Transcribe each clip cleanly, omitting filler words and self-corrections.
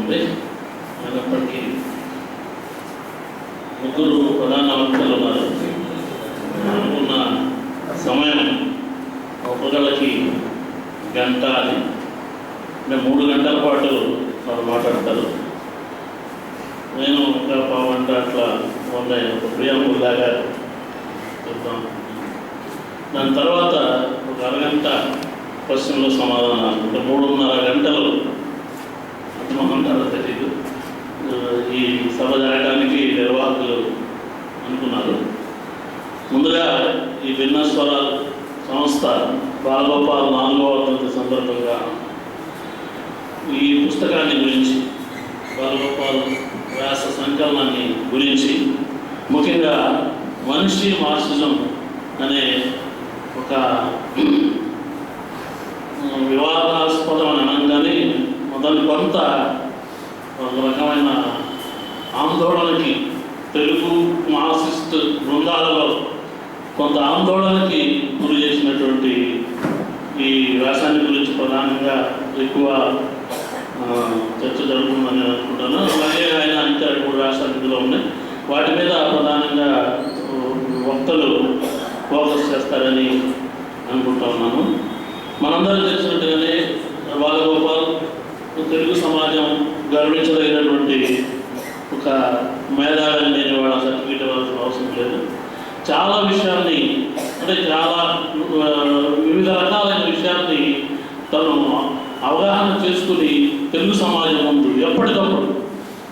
ఉంది. అయినప్పటికీ ముగ్గురు ప్రధాన వక్తలు ఉన్నారు. అనుకున్న సమయం ఒకళ్ళకి గంట అని, అంటే 3 గంటల పాటు వాళ్ళు మాట్లాడతారు. నేను ఒక పావుగంట అట్లా ఉన్నాయి ఒక ప్రియాంబుల్లాగా చెప్తాం. దాని తర్వాత ఒక అరగంట ప్రశ్నలు సమాధానాలు, అంటే 3.5 గంటలు అంతమంటారో తెలీదు ఈ సభ జరగడానికి నిర్వాహకులు అనుకున్నారు. ముందుగా ఈ భిన్న స్వరాలు సంస్థ బాలగోపాల్ 4వ వర్ధంతి సందర్భంగా ఈ పుస్తకాన్ని గురించి, బాలగోపాల్ వ్యాస సంకలనాన్ని గురించి, ముఖ్యంగా మనిషి మార్క్సిజం అనే ఒక వివాదాస్పదం అని అనగానే మొదలు కొంత ఒక రకమైన ఆందోళనకి, తెలుగు మార్క్సిస్ట్ బృందాలలో కొంత ఆందోళనకి గురి చేసినటువంటి ఈ వ్యాసాన్ని గురించి ప్రధానంగా ఎక్కువ చర్చ జరుగుతుందని నేను అనుకుంటాను. అలాగే ఆయన ఇంకా 3 వ్యాసాలు ఇందులో ఉన్నాయి. వాటి మీద ప్రధానంగా వక్తలు ఫోకస్ చేస్తారని అనుకుంటా ఉన్నాను. మనందరూ తెలిసినట్టుగానే బాలగోపాల్ తెలుగు సమాజం గర్వించదగినటువంటి ఒక మేధావి లేని వాళ్ళ సర్టిఫికేట్ ఇవ్వాల్సిన అవసరం లేదు. చాలా విషయాల్ని, అంటే చాలా వివిధ రకాలైన విషయాల్ని తను అవగాహన చేసుకుని తెలుగు సమాజం ముందు ఎప్పటికప్పుడు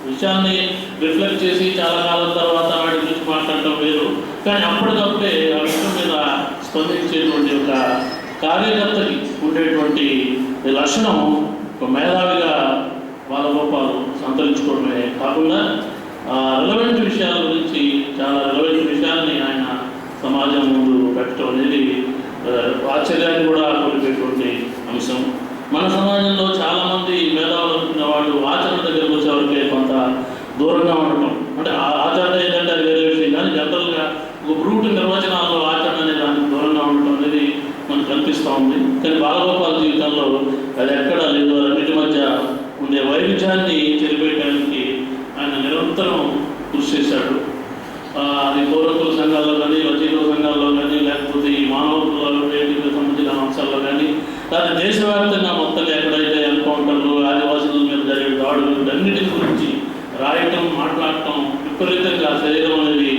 విషయాన్ని రిఫ్లెక్ట్ చేసి చాలా కాలం తర్వాత వాటి గురించి మాట్లాడటం వేరు, కానీ అప్పటికప్పుడే ఆ విషయం మీద స్పందించేటువంటి ఒక కార్యకర్తకి ఉండేటువంటి లక్షణం ఒక మేధావిగా బాలగోపాల్ సంతరించుకోవడమే కాకుండా రిలవెంట్ విషయాల గురించి, చాలా రిలవెంట్ విషయాల్ని ఆయన సమాజం ముందు పెట్టడం అనేది ఆశ్చర్యాన్ని కూడా కొలిపేటువంటి అంశం. మన సమాజంలో చాలామంది మేధావులు అనుకున్న వాళ్ళు ఆచరణ దగ్గరకు వచ్చేవరకే కొంత దూరంగా ఉండటం, అంటే ఆచరణ ఏంటంటే అది వేరే విషయం, కానీ జనరల్గా ఒక బ్రూట్ నిర్వచనాల్లో ఆచరణ అనే దానికి దూరంగా ఉండటం అనేది మనకు కనిపిస్తూ ఉంది. కానీ బాలగోపాల్ జీవితంలో అది ఎక్కడా లేదు. అన్నిటి మధ్య ఉండే వైవిధ్యాన్ని చెరిపేయడానికి ఆయన నిరంతరం కృషి చేశాడు. అది పౌరకుల సంఘాల్లో కానీ, వకీలుల సంఘాల్లో కానీ, లేకపోతే ఈ మానవ వేదికలకు సంబంధించిన అంశాల్లో కానీ, లేదా దేశవ్యాప్తంగా మొత్తం ఎక్కడైతే ఎన్కౌంటర్లు, ఆదివాసుల మీద జరిగే దాడులు, అన్నిటి గురించి రాయటం, మాట్లాడటం, విపరీతంగా శరీరం అనేది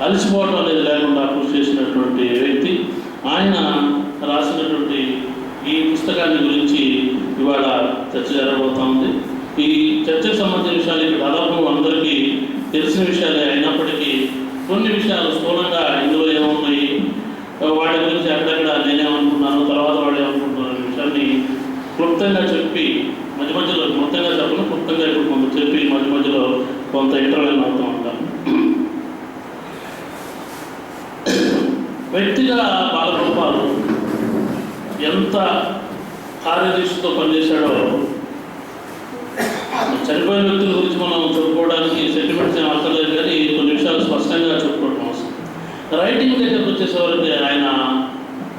అలసిపోవటం అనేది లేకుండా కృషి చేసినటువంటి వ్యక్తి. ఆయన రాసినటువంటి ఈ పుస్తకాన్ని గురించి ఇవాళ చర్చ జరగబోతూ ఉంది. ఈ చర్చకు సంబంధించిన విషయాలు ఇక్కడ దాదాపు అందరికీ తెలిసిన విషయాలే అయినప్పటికీ కొన్ని విషయాలు స్థూలంగా ఇందులో ఏమున్నాయి, వాటి గురించి ఎక్కడెక్కడ నేనేమనుకున్నాను, తర్వాత వాళ్ళు ఏమనుకుంటున్నారు అనే విషయాన్ని క్లుప్తంగా చెప్పి మధ్య మధ్యలో, మొత్తంగా చెప్పను, క్లుప్తంగా ఇప్పుడు కొంత చెప్పి మధ్య మధ్యలో కొంత ఇంటర్వ్యూ అవుతూ ఉంటాను. వ్యక్తిగా బాలగోపాల్ ఎంత కార్యదీక్షతో పనిచేశాడో, చనిపోయిన వ్యక్తుల గురించి మనం చెప్పుకోవడానికి సెంటిమెంట్స్ ఏం అక్కర్లేదు, కానీ కొన్ని విషయాలు స్పష్టంగా చెప్పుకోవడం అవసరం. రైటింగ్ దగ్గరకు వచ్చేసరికి ఆయన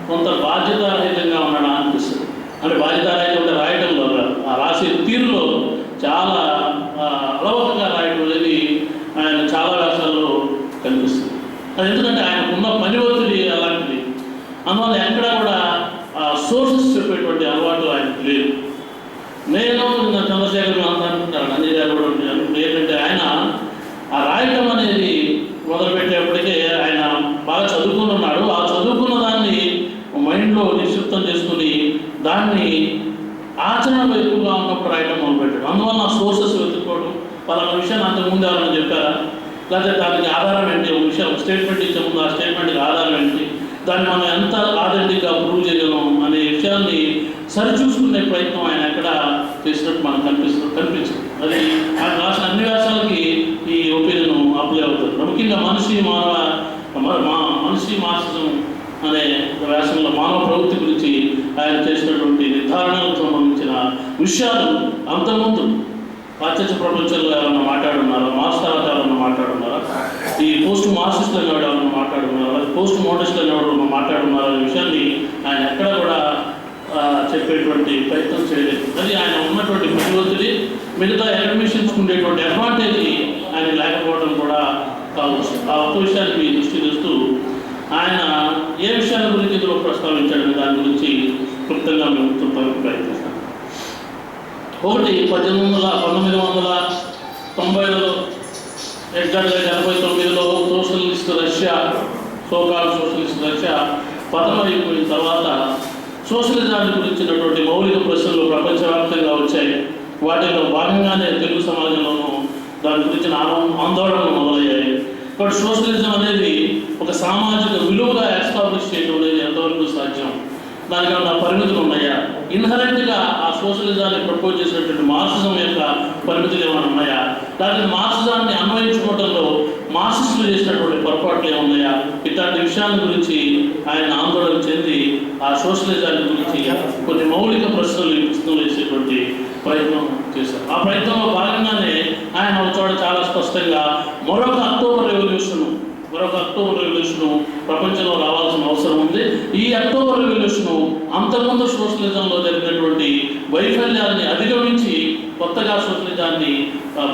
కొంత బాధ్యతారహితంగా ఉన్నాడు అనిపిస్తుంది. అంటే బాధ్యతారహితంగా రాయటంలో, ఆ రాసే తీరులో చాలా అలవకగా రాయడం అనేది ఆయన చాలా వ్యాసాల్లో కనిపిస్తుంది. అది ఎందుకంటే ఆయనకున్న పని ఒత్తిడి అలాంటిది. అందువల్ల ఎక్కడ కూడా సోర్సెస్ చెప్పేటువంటి అలవాటు ఆయనకు లేదు. నేను చంద్రశేఖర్ అనుకుంటాను, అన్ని కూడా ఏంటంటే ఆయన ఆ రాయటం అనేది మొదలుపెట్టేప్పటికే ఆయన బాగా చదువుకున్నాడు. ఆ చదువుకున్న దాన్ని మైండ్లో నిక్షిప్తం చేసుకుని దాన్ని ఆచరణలో ఎక్కువగా ఉన్నప్పుడు రాయటం మొదలుపెట్టాడు. అందువల్ల ఆ సోర్సెస్ వెతుక్కోవడం, పలానా విషయాన్ని అంతకుముందు ఎవరైనా చెప్పారా, లేకపోతే దానికి ఆధారం ఏంటి, ఒక విషయం స్టేట్మెంట్ ఇచ్చే ముందు ఆ స్టేట్మెంట్కి ఆధారం ఏంటి, దాన్ని మనం ఎంత ఆథెంటిక్గా ప్రూవ్ చేయగలం అనే విషయాన్ని సరిచూసుకునే ప్రయత్నం ఆయన ఎక్కడ చేసినట్టు మనకు కనిపించదు. అది ఆయన రాసిన అన్ని వ్యాసాలకి ఈ ఒపీనియన్ అప్లై అవుతుంది. ముఖ్యంగా మనిషి మార్క్సిజం అనే వ్యాసంలో మానవ ప్రవృత్తి గురించి ఆయన చేసినటువంటి నిర్ధారణలకు సంబంధించిన విషయాలు అంతకుముందు పాశ్చాత్య ప్రపంచంలో ఎవరన్నా మాట్లాడున్నారా, మార్క్స్ తర్వాత ఎవరన్నా మాట్లాడున్నారా, ఈ పోస్ట్ మార్క్సిస్టులు అనేవాడు ఎవరన్నా మాట్లాడున్నారా, పోస్ట్ మోడర్నిస్టులు అనేవాడు మాట్లాడున్నారా అనే విషయాన్ని ఆయన ఎక్కడ కూడా చెప్పేటువంటి ప్రయత్నం చేయలేదు. అది ఆయన ఉన్నటువంటి ప్రతివత్తిడి, మిగతా అకాడమిషియన్స్కి ఉండేటువంటి అడ్వాంటేజ్ ఆయన లేకపోవడం కూడా కావచ్చు. ఆ ఒక్క విషయానికి దృష్టి తెస్తూ ఆయన ఏ విషయాల గురించి ఇందులో ప్రస్తావించాడని దాని గురించి క్లుప్తంగా మేము చెప్పడానికి ప్రయత్నిస్తాం. ఒకటి 1990లో ఎగ్జాక్ట్గా 89లో socialist Russia, so called socialist Russia పతనం అయిపోయిన తర్వాత సోషలిజాన్ని గురించినటువంటి మౌలిక ప్రశ్నలు ప్రపంచవ్యాప్తంగా వచ్చాయి. వాటిలో భాగంగానే తెలుగు సమాజంలోనూ దాని గురించిన ఆందోళనలు మొదలయ్యాయి. కాబట్టి సోషలిజం అనేది ఒక సామాజిక విలువగా ఎస్టాబ్లిష్ చేయడం అనేది ఎంతవరకు సాధ్యం, దానికి ఏమైనా పరిమితులు ఉన్నాయా, ఇన్హరెంట్గా ఆ సోషలిజాన్ని ప్రపోజ్ చేసినటువంటి మార్క్సిజం యొక్క పరిమితులు ఏమైనా ఉన్నాయా, లేకపోతే మార్క్సిజాన్ని అన్వయించుకోవడంలో మార్క్సిస్టులు చేసినటువంటి పొరపాట్లు ఏమున్నాయా, ఇట్లాంటి విషయాల గురించి ఆయన ఆందోళన చెంది ఆ సోషలిజాన్ని గురించి కొన్ని మౌలిక ప్రశ్నలు ఈ పుస్తకంలో వేసేటువంటి ప్రయత్నం చేశారు. ఆ ప్రయత్నంలో భాగంగానే ఆయన ఒక చోట చాలా స్పష్టంగా మరొక అక్టోబర్ రెవల్యూషన్ ప్రపంచంలో రావాల్సిన అవసరం ఉంది. ఈ అక్టోబర్ రెవల్యూషన్ అంతకుముందు సోషలిజంలో జరిగినటువంటి వైఫల్యాన్ని అధిగమించి కొత్తగా సోషలిజాన్ని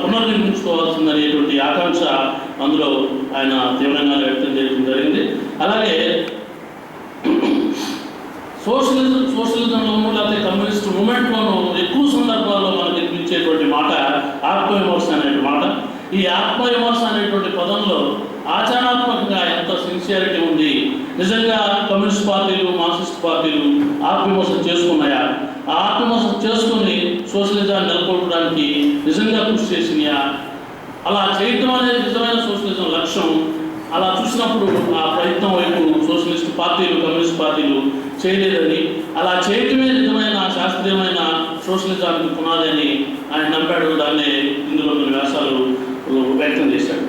పునర్నిర్మించుకోవాల్సిందనేటువంటి ఆకాంక్ష అందులో ఆయన తీవ్రంగా వ్యక్తం చేయడం జరిగింది. అలాగే సోషలిజంలోనూ లేకపోతే కమ్యూనిస్ట్ మూమెంట్లోనూ ఎక్కువ సందర్భాల్లో మనకు కనిపించేటువంటి మాట ఆత్మవిమర్శ అనేటువంటి మాట. ఈ ఆత్మవిమర్శ అనేటువంటి పదంలో ఆచరణాత్మకంగా ఎంత సిన్సియారిటీ ఉంది, నిజంగా కమ్యూనిస్ట్ పార్టీలు, మార్క్సిస్ట్ పార్టీలు ఆత్మవిమర్శ చేసుకున్నాయా, ఆ ఆత్మవిమర్శ చేసుకుని సోషలిజాన్ని నెలకొల్పడానికి నిజంగా కృషి చేసినాయా, అలా చేయటం అనేది నిజమైన సోషలిజం లక్ష్యం. అలా చూసినప్పుడు ఆ ప్రయత్నం వైపు సోషలిస్ట్ పార్టీలు, కమ్యూనిస్ట్ పార్టీలు చేయలేదని, అలా చేయటమే నిజమైన శాస్త్రీయమైన సోషలిజానికి పునాది అని ఆయన నమ్మాడు. దాన్ని ఇందులో కొన్ని వ్యాసాలు వ్యక్తం చేశాడు.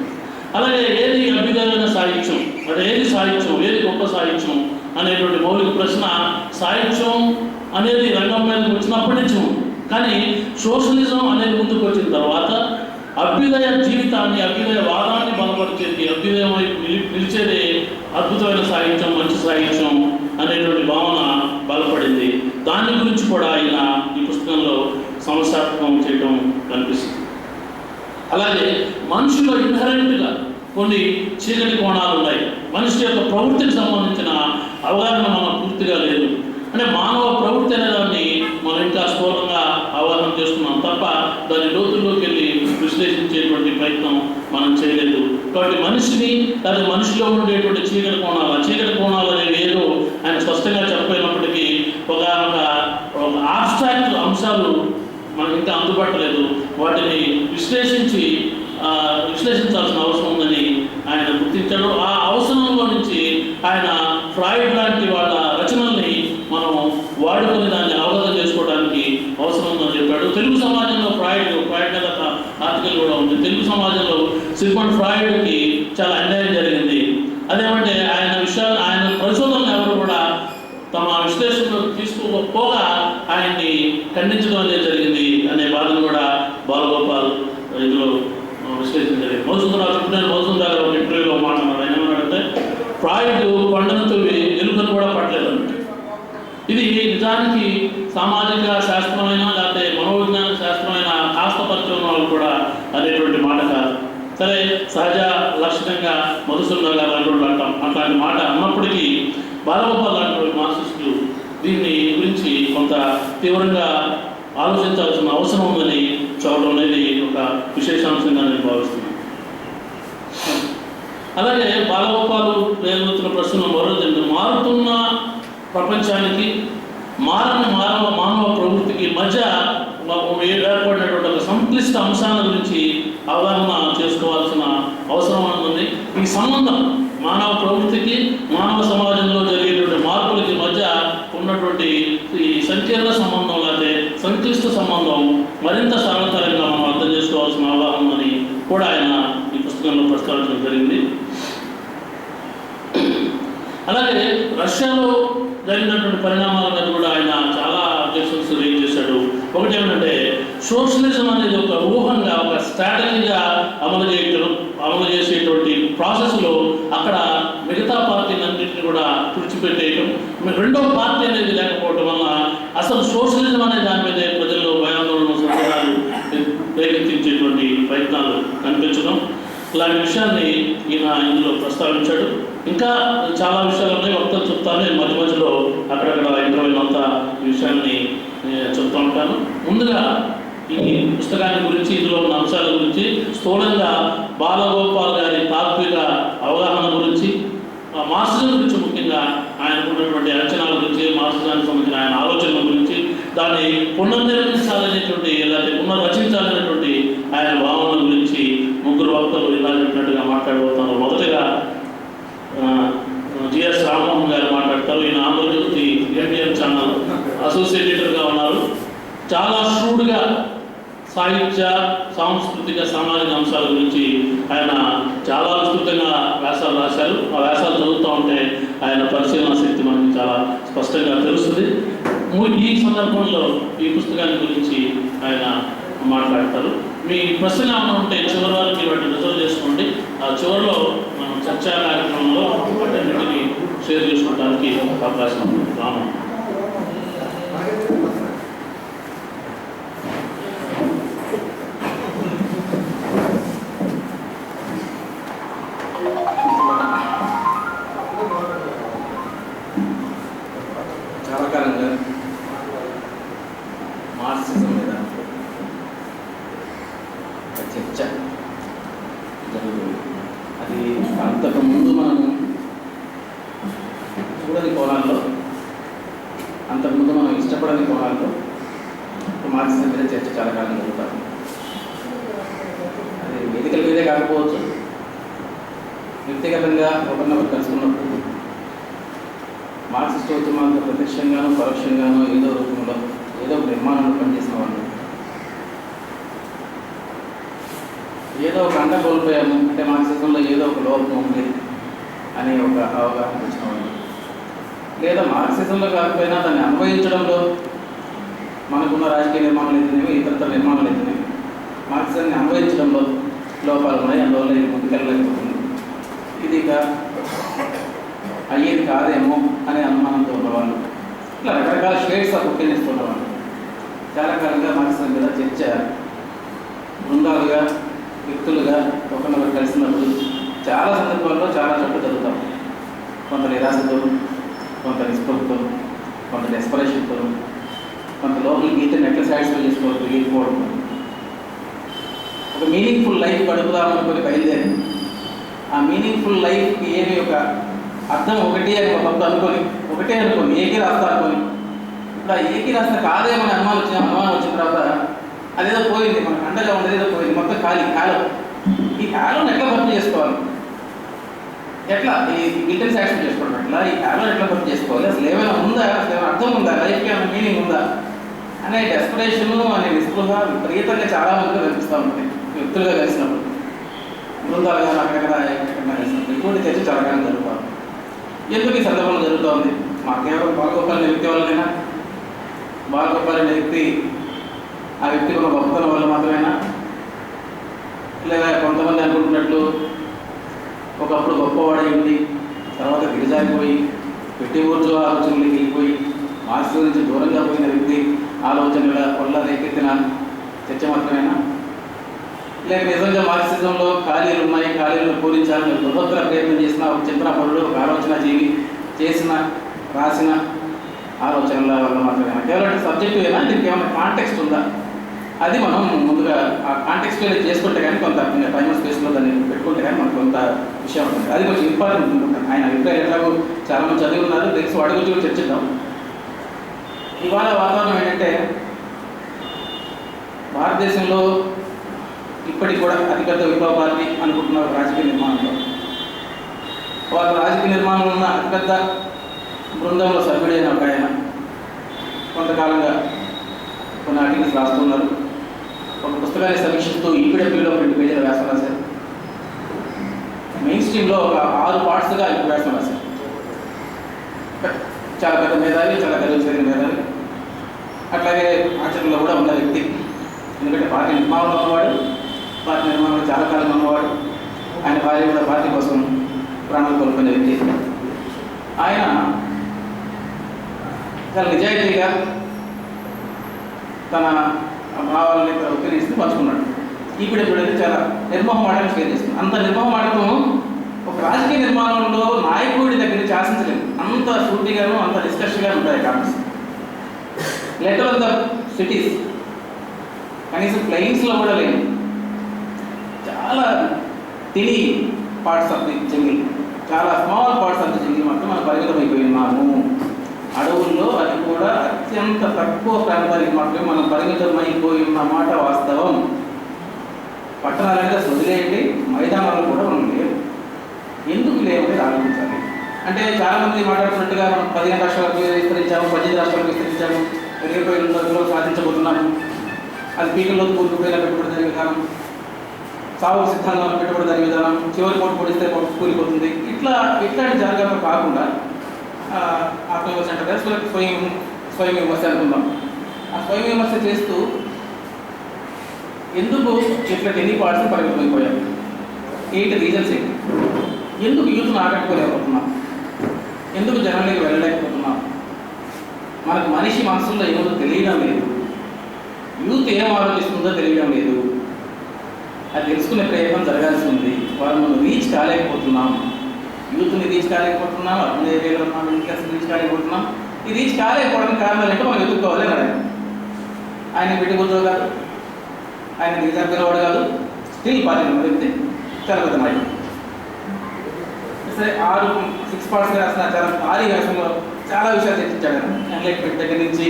అలాగే ఏది అభ్యుదయమైన సాహిత్యం, అంటే ఏది సాహిత్యం, ఏది గొప్ప సాహిత్యం అనేటువంటి మౌలిక ప్రశ్న సాహిత్యం అనేది రంగం మీదకి వచ్చినప్పటి నుంచి ఉంది. కానీ సోషలిజం అనేది ముందుకు వచ్చిన తర్వాత అభ్యుదయ జీవితాన్ని, అభ్యుదయ వాదాన్ని బలపరిచేది, అభ్యుదయం వైపు నిలిచేది అద్భుతమైన సాహిత్యం, మంచి సాహిత్యం అనేటువంటి భావన బలపడింది. దాని గురించి కూడా ఆయన ఈ పుస్తకంలో సమస్యాత్మకం చేయడం కనిపిస్తుంది. అలాగే మనుషులో ఇన్హరెంట్గా కొన్ని చీకటి కోణాలు ఉన్నాయి. మనిషి యొక్క ప్రవృత్తికి సంబంధించిన అవగాహన మనకు పూర్తిగా లేదు. అంటే మానవ ప్రవృత్తి అనే దాన్ని మనం ఇంకా స్థూలంగా అవగాహన చేసుకున్నాం తప్ప దాని లోతుల్లోకి వెళ్ళి విశ్లేషించేటువంటి ప్రయత్నం మనం చేయలేదు. కాబట్టి మనిషిని, లేదా మనిషిలో ఉండేటువంటి చీకటి కోణాలు అనేవి ఏదో ఆయన స్పష్టంగా చెప్పినప్పటికీ ఒక ఆబ్స్ట్రాక్ట్ అంశాలు మనకి ఇంకా అందుబాటులేదు. వాటిని విశ్లేషించాల్సిన అవసరం ఉందని ఆయన గుర్తించాడు. ఆ అవసరంలో నుంచి ఆయన ఫ్రాయిడ్ లాంటి వాళ్ళ రచనల్ని మనం వాడుకొని దాన్ని అవగాహన చేసుకోవడానికి అవసరం ఉందని చెప్పాడు. తెలుగు సమాజంలో ఫ్రాయిడ్ మీద ఒక ఆర్టికల్ కూడా ఉంది. తెలుగు సమాజంలో సిగ్మండ్ ఫ్రాయిడ్కి చాలా అన్యాయం జరిగింది. అదేమంటే ఆయన పరిశోధనలు ఎవరు కూడా తమ విశ్లేషణలో తీసుకోకపోగా ఆయన్ని ఖండించడం అనేది జరిగింది అనే బాధను కూడా బాలగోపాల్ ఇందులో విశ్లేషణ జరిగింది. మధుసూదన్ గారు ఒక ఇంటర్వ్యూలో మాట్లాడారు. ఆయన ఏమన్నాడంటే ఫ్రాయిడ్ కొండను తవ్వి ఎలుకను కూడా పట్టలేదంట. ఇది నిజానికి సామాజిక శాస్త్రమైన లేకపోతే మనోవిజ్ఞాన శాస్త్రమైన కాస్త పరిచయం వాళ్ళు కూడా అనేటువంటి మాట కాదు. సరే, సహజ లక్షణంగా మధుసూదన్ గారు అట్లాంటి మాట అన్నప్పటికీ బాలగోపాల్ లాంటి మార్క్సిస్టులు దీన్ని గురించి కొంత తీవ్రంగా ఆలోచించాల్సిన అవసరం ఉందని చూడడం అనేది ఒక విశేషాంశంగా నేను భావిస్తున్నాను. అలాగే బాలగోపాలు లేవనెత్తిన ప్రశ్నలు మరోజు మారుతున్న ప్రపంచానికి మానవ ప్రవృత్తికి మధ్య ఏర్పడినటువంటి ఒక సంక్లిష్ట అంశాల గురించి అవగాహన చేసుకోవాల్సిన అవసరం ఉంది. ఈ సంబంధం మానవ ప్రవృత్తికి, మానవ సమాజంలో జరిగేటువంటి మార్పులకి మధ్య ఉన్నటువంటి ఈ సంకీర్ణ సంబంధం లేకపోతే సంక్లిష్ట సంబంధం మరింత సరళతరంగా మనం అర్థం చేసుకోవాల్సిన అవగాహన ఉందని కూడా ఆయన ఈ పుస్తకంలో ప్రస్తావించడం జరిగింది. అలాగే రష్యాలో జరిగినటువంటి పరిణామాల మీద కూడా ఆయన చాలా అబ్జెక్షన్స్ రేజ్ చేశాడు. ఒకటి ఏమిటంటే సోషలిజం అనేది ఒక ఊహంగా, ఒక స్ట్రాటజీగా అమలు చేసేటువంటి ప్రాసెస్లో అక్కడ మిగతా పార్టీలన్నింటినీ కూడా తుడిచిపెట్టేయటం, రెండో పార్టీ అనేది లేకపోవడం వల్ల అసలు సోషలిజం అనే దాని మీద ప్రజల్లో భయాందోళన సందేహాలు రేకెత్తించేటువంటి ప్రయత్నాలు కనిపించడం ఇలాంటి విషయాన్ని ఈయన ఇందులో ప్రస్తావించాడు. ఇంకా చాలా విషయాలు ఉన్నాయి, వక్తలు చెప్తాను. నేను మధ్య మధ్యలో అక్కడక్కడ ఇంటర్వ్యూలంతా ఈ విషయాన్ని చెప్తూ ఉంటాను. ముందుగా ఈ పుస్తకాన్ని గురించి, ఇందులో ఉన్న అంశాల గురించి స్థూలంగా బాలగోపాల్ గారి తాత్విక అవగాహన గురించి, మార్క్సిజం గురించి, ముఖ్యంగా ఆయనకున్నటువంటి అంచనాల గురించి, మార్క్సిజానికి సంబంధించిన ఆయన ఆలోచనల గురించి, దాన్ని పునర్నిర్మించాలనేటువంటి లేకపోతే పునర్రచించాలనేటువంటి ఆయన భావనల గురించి ముగ్గురు వక్తలు ఇలా చెప్పినట్టుగా మాట్లాడబోతున్నారు. మొదటగా జిఎస్ రామ్మోహన్ గారు మాట్లాడతారు. ఈయన ఆంధ్రజ్యోతి ఏబిఎన్ ఛానల్ అసోసియేట్ ఎడిటర్గా ఉన్నారు. చాలా ష్రూడ్గా సాహిత్య, సాంస్కృతిక, సామాజిక అంశాల గురించి ఆయన చాలా విస్తృతంగా వ్యాసాలు రాశారు. ఆ వ్యాసాలు చదువుతూ ఉంటే ఆయన పరిశీలన శక్తి మనకి చాలా స్పష్టంగా తెలుస్తుంది. ఈ సందర్భంలో ఈ పుస్తకాన్ని గురించి ఆయన మాట్లాడతారు. మీ ప్రశ్న ఏమైనా ఉంటే చివరి వరకు వాటిని రిజర్వ్ చేసుకోండి. ఆ చివరిలో మనం చర్చా కార్యక్రమంలో వాటన్నిటిని షేర్ చేసుకోవడానికి అవకాశం ఉంది. రాము. చాలా కాలంగా మార్క్సిజం మీద చర్చ జరుగుతుంది. అది అంతకుముందు మనం చూడని కోణాల్లో, అంతకుముందు మనం ఇష్టపడని కోణాల్లో మార్క్సిజం మీద చర్చ చాలా కాలం జరుగుతాం. అది వేదికల మీదే కాకపోవచ్చు, వ్యక్తిగతంగా ఒకరినొకరు కలుసుకున్నప్పుడు మార్క్సిస్ట్ ఉద్యమాలతో ప్రత్యక్షంగానూ పరోక్షంగానూ ఏదో రూపంలో ఏదో ఒక నిర్మాణంలో పనిచేసిన వాళ్ళు ఏదో ఒక అండ కోల్పోయాము అంటే మార్క్సిజంలో ఏదో ఒక లోపం ఉంది అనే ఒక అవగాహన వచ్చిన వాళ్ళు, లేదా మార్క్సిజంలో కాకపోయినా దాన్ని అన్వయించడంలో మనకున్న రాజకీయ నిర్మాణాలు అయితేనేవి, ఇతరతర నిర్మాణాలు అయితేనేవి మార్క్సిజాన్ని అన్వయించడంలో లోపాలు ఉన్నాయి, అందువల్ల ఇది ముందుకెళ్ళలేకపోతుంది, ఇది ఇక అయ్యేది కాదేమో అనే అనుమానంతో ఉన్నవాళ్ళు, ఇట్లా రకరకాల షేడ్స్ ఆఫ్ ఒపీనియన్స్ ఉన్నవాళ్ళు చాలా కాలంగా మార్క్సిజం మీద చర్చ బృందాలుగా, వ్యక్తులుగా ఒకరినొకరు కలిసినప్పుడు చాలా సందర్భాల్లో చాలా చోట్ల జరుగుతాం. కొంత నిరాశతో, కొంత నిస్పృహతో, కొంత డెస్పరేషన్తో, కొంత లోపల గీతను ఎట్లా సాటిస్ఫై చేసుకోవడం వెళ్ళిపోవడం, ఒక మీనింగ్ఫుల్ లైఫ్ గడుపుదామనుకొని బయలుదేరి ఆ మీనింగ్ఫుల్ లైఫ్కి ఏమి ఒక అర్థం ఒకటి అని కొంత అనుకొని ఏకీ రాస్తా అనుకొని ఇప్పుడు ఆ ఏకీ రాస్తా కాదేమో అనుమానం వచ్చిన తర్వాత అదేదో పోయింది, మనకు అండగా ఉండేది ఏదో పోయింది, మొత్తం కాలం ఈ కాలం ఎట్లా భర్తీ చేసుకోవాలి, ఎట్లా ఈ గిల్టెన్ సాటిస్ఫై చేసుకోవడం, ఎట్లా ఈ కాలం ఎట్లా భర్తీ చేసుకోవాలి, అసలు ఏమైనా ఉందా, అసలు ఏమైనా అర్థం ఉందా, లైఫ్కి ఏమైనా మీనింగ్ ఉందా అనే డెస్పరేషను అనే నిస్పృహ విపరీతంగా చాలా మందిగా కనిపిస్తూ ఉంటుంది వ్యక్తులుగా కలిసినప్పుడు, బృందాలుగా అక్కడెక్కడ కలిసినప్పుడు. ఇటువంటి చర్చ చాలా కాలం జరుగుతాం. ఎందుకు ఈ సందర్భంలో జరుగుతోంది? మా కేవలం బాలగోపాల్ అనే వ్యక్తి వల్లనేనా? బాలగోపాల్ అనే వ్యక్తి ఆ వ్యక్తి ఒక గొప్పతనం వల్ల మాత్రమేనా? లేదా కొంతమంది అనుకుంటున్నట్లు ఒకప్పుడు గొప్పవాడై ఉండి తర్వాత దిగజారిపోయి పెట్టి ఊర్జో ఆలోచనలకు వెళ్ళిపోయి మార్క్సిజం నుంచి దూరంగా పోయిన వ్యక్తి ఆలోచనల వల్ల రేకెత్తిన చర్చ మాత్రమేనా? లేక నిజంగా మార్క్సిజంలో ఖాళీలు ఉన్నాయి, ఖాళీలను పూరించాలని బృహత్తర ప్రయత్నం చేసిన ఒక చింతనపరుడు, ఒక ఆలోచన జీవి చేసిన రాసిన ఆలోచనల వల్ల మాత్రమేనా? కేవలం సబ్జెక్టివేనా? దీనికి ఏమైనా కాంటెక్స్ట్ ఉందా? అది మనం ముందుగా ఆ కాంటెక్స్ట్ చేసుకుంటే కానీ కొంత టైమ్ స్పేస్లో దాన్ని పెట్టుకుంటే కానీ మనకు కొంత విషయం ఉంటుంది. అది కొంచెం ఇంపార్టెంట్ అనుకుంటాను. ఆయన అభిప్రాయం ఎట్లాగో చాలామంది చదివి ఉన్నారు, తెలిసి వాడి గురించి కూడా చర్చిద్దాం. ఇవాళ వాతావరణం ఏంటంటే భారతదేశంలో ఇప్పటికి కూడా అతిపెద్ద విప్లవ పార్టీ అనుకుంటున్నారు రాజకీయ నిర్మాణంలో. వాళ్ళ రాజకీయ నిర్మాణంలో ఉన్న అతిపెద్ద బృందంలో సభ్యుడైన ఒక ఆయన కొంతకాలంగా కొన్ని ఆర్టికల్స్ రాస్తున్నారు. ఒక పుస్తకాన్ని సమీక్షిస్తూ ఈపీడబ్ల్యూలో 2 పేజీల వ్యాసం రాశారు. మెయిన్ స్ట్రీమ్లో ఒక 6 పార్ట్స్గా ఇప్పుడు వ్యాసం రాశారు. చాలా పెద్ద మేధావి, చాలా గర్వం జరిగిన మేధావి, అట్లాగే ఆచరణలో కూడా ఉన్న వ్యక్తి. ఎందుకంటే పార్టీ నిర్మాణంలో ఉన్నవాడు, పార్టీ నిర్మాణంలో చాలా కాలం ఉన్నవాడు. ఆయన భార్య కూడా పార్టీ కోసం ప్రాణాలు కోల్పోయిన వ్యక్తి. ఆయన చాలా నిజాయితీగా తన భావాలని ఒపీనియన్స్ని పంచుకున్నాడు. ఇప్పుడైతే చాలా నిర్మోహమాటం షేర్ చేస్తుంది. అంత నిర్మోహమాటం ఒక రాజకీయ నిర్మాణంలో నాయకుడి దగ్గర నుంచి ఆశించలేదు. అంత షూటింగ్గాను అంత డిస్కషన్గా ఉంటాయి comments. Letter of the cities కనీసం ప్లెయిన్స్లో కూడా లేదు. చాలా తిని పార్ట్స్ ఆఫ్ ది జంగిల్, చాలా small parts of the jungle మాత్రం మనం పరిమితమైపోయి ఉన్నాము. అడవుల్లో అది కూడా అత్యంత తక్కువ ప్రాంతానికి మాత్రమే మనం పరిమితమైపోయి ఉన్న మాట వాస్తవం. పట్టణాలు అనేది అసలు వదిలేయండి, మైదానాలు కూడా మనం లేవు. ఎందుకు లేవు అనేది ఆలోచించాలి. అంటే చాలామంది మాట్లాడుతున్నట్టుగా మనం 15 రాష్ట్రాలకు విస్తరించాము, 18 రాష్ట్రాలకు విస్తరించాము, 20 రోజుల్లో సాధించబోతున్నాము. అది పీకల్లో కూలిపోయిన పెట్టుబడి దాని విధానం, సాగు సిద్ధంగా పెట్టుబడి దాని విధానం, చివరి పోటీ పొడిస్తే కూలిపోతుంది. ఇట్లాంటి జరగడం కాకుండా ఆత్మవిమర్శ అంటే స్వయం విమర్శ అనుకుందాం. ఆ స్వయం విమర్శ చేస్తూ ఎందుకు ఇట్లా ఎన్ని పార్ట్స్ పరిమితమైపోయాయి, ఏంటి రీజన్స్ ఏంటి, ఎందుకు యూత్ను ఆకట్టుకోలేకపోతున్నాం, ఎందుకు జనాలకి వెళ్ళలేకపోతున్నాం, మనకు మనిషి మనసులో ఏమో తెలియడం లేదు, యూత్ ఏం ఆలోచిస్తుందో తెలియడం లేదు. అది తెలుసుకునే ప్రయత్నం జరగాల్సి ఉంది. వాళ్ళు మనం రీచ్ కాలేకపోతున్నాం, యూత్ని రీచ్ కాలేకపోతున్నాం, అర్బన్ ఏరియాలో ఉన్నాం, మిడిల్ క్లాస్ రీచ్ కాలేకపోతున్నాం. ఈ రీచ్ కాలేకపోవడానికి కారణాలు ఏంటో మనం ఎదుర్కోవాలి అని అడిగారు. ఆయన పెట్టి ఉద్యోగాలు, ఆయన రిజర్వ్ పిలవాడు కాదు, స్టిల్ పార్టీ వ్యక్తి చాలా పెద్ద నాయకుడు. సరే 6 పార్ట్స్గా రాసిన చాలా భారీ వ్యాసంలో చాలా విషయాలు చర్చించాడు. ఎన్లైట్మెంట్ దగ్గర నుంచి,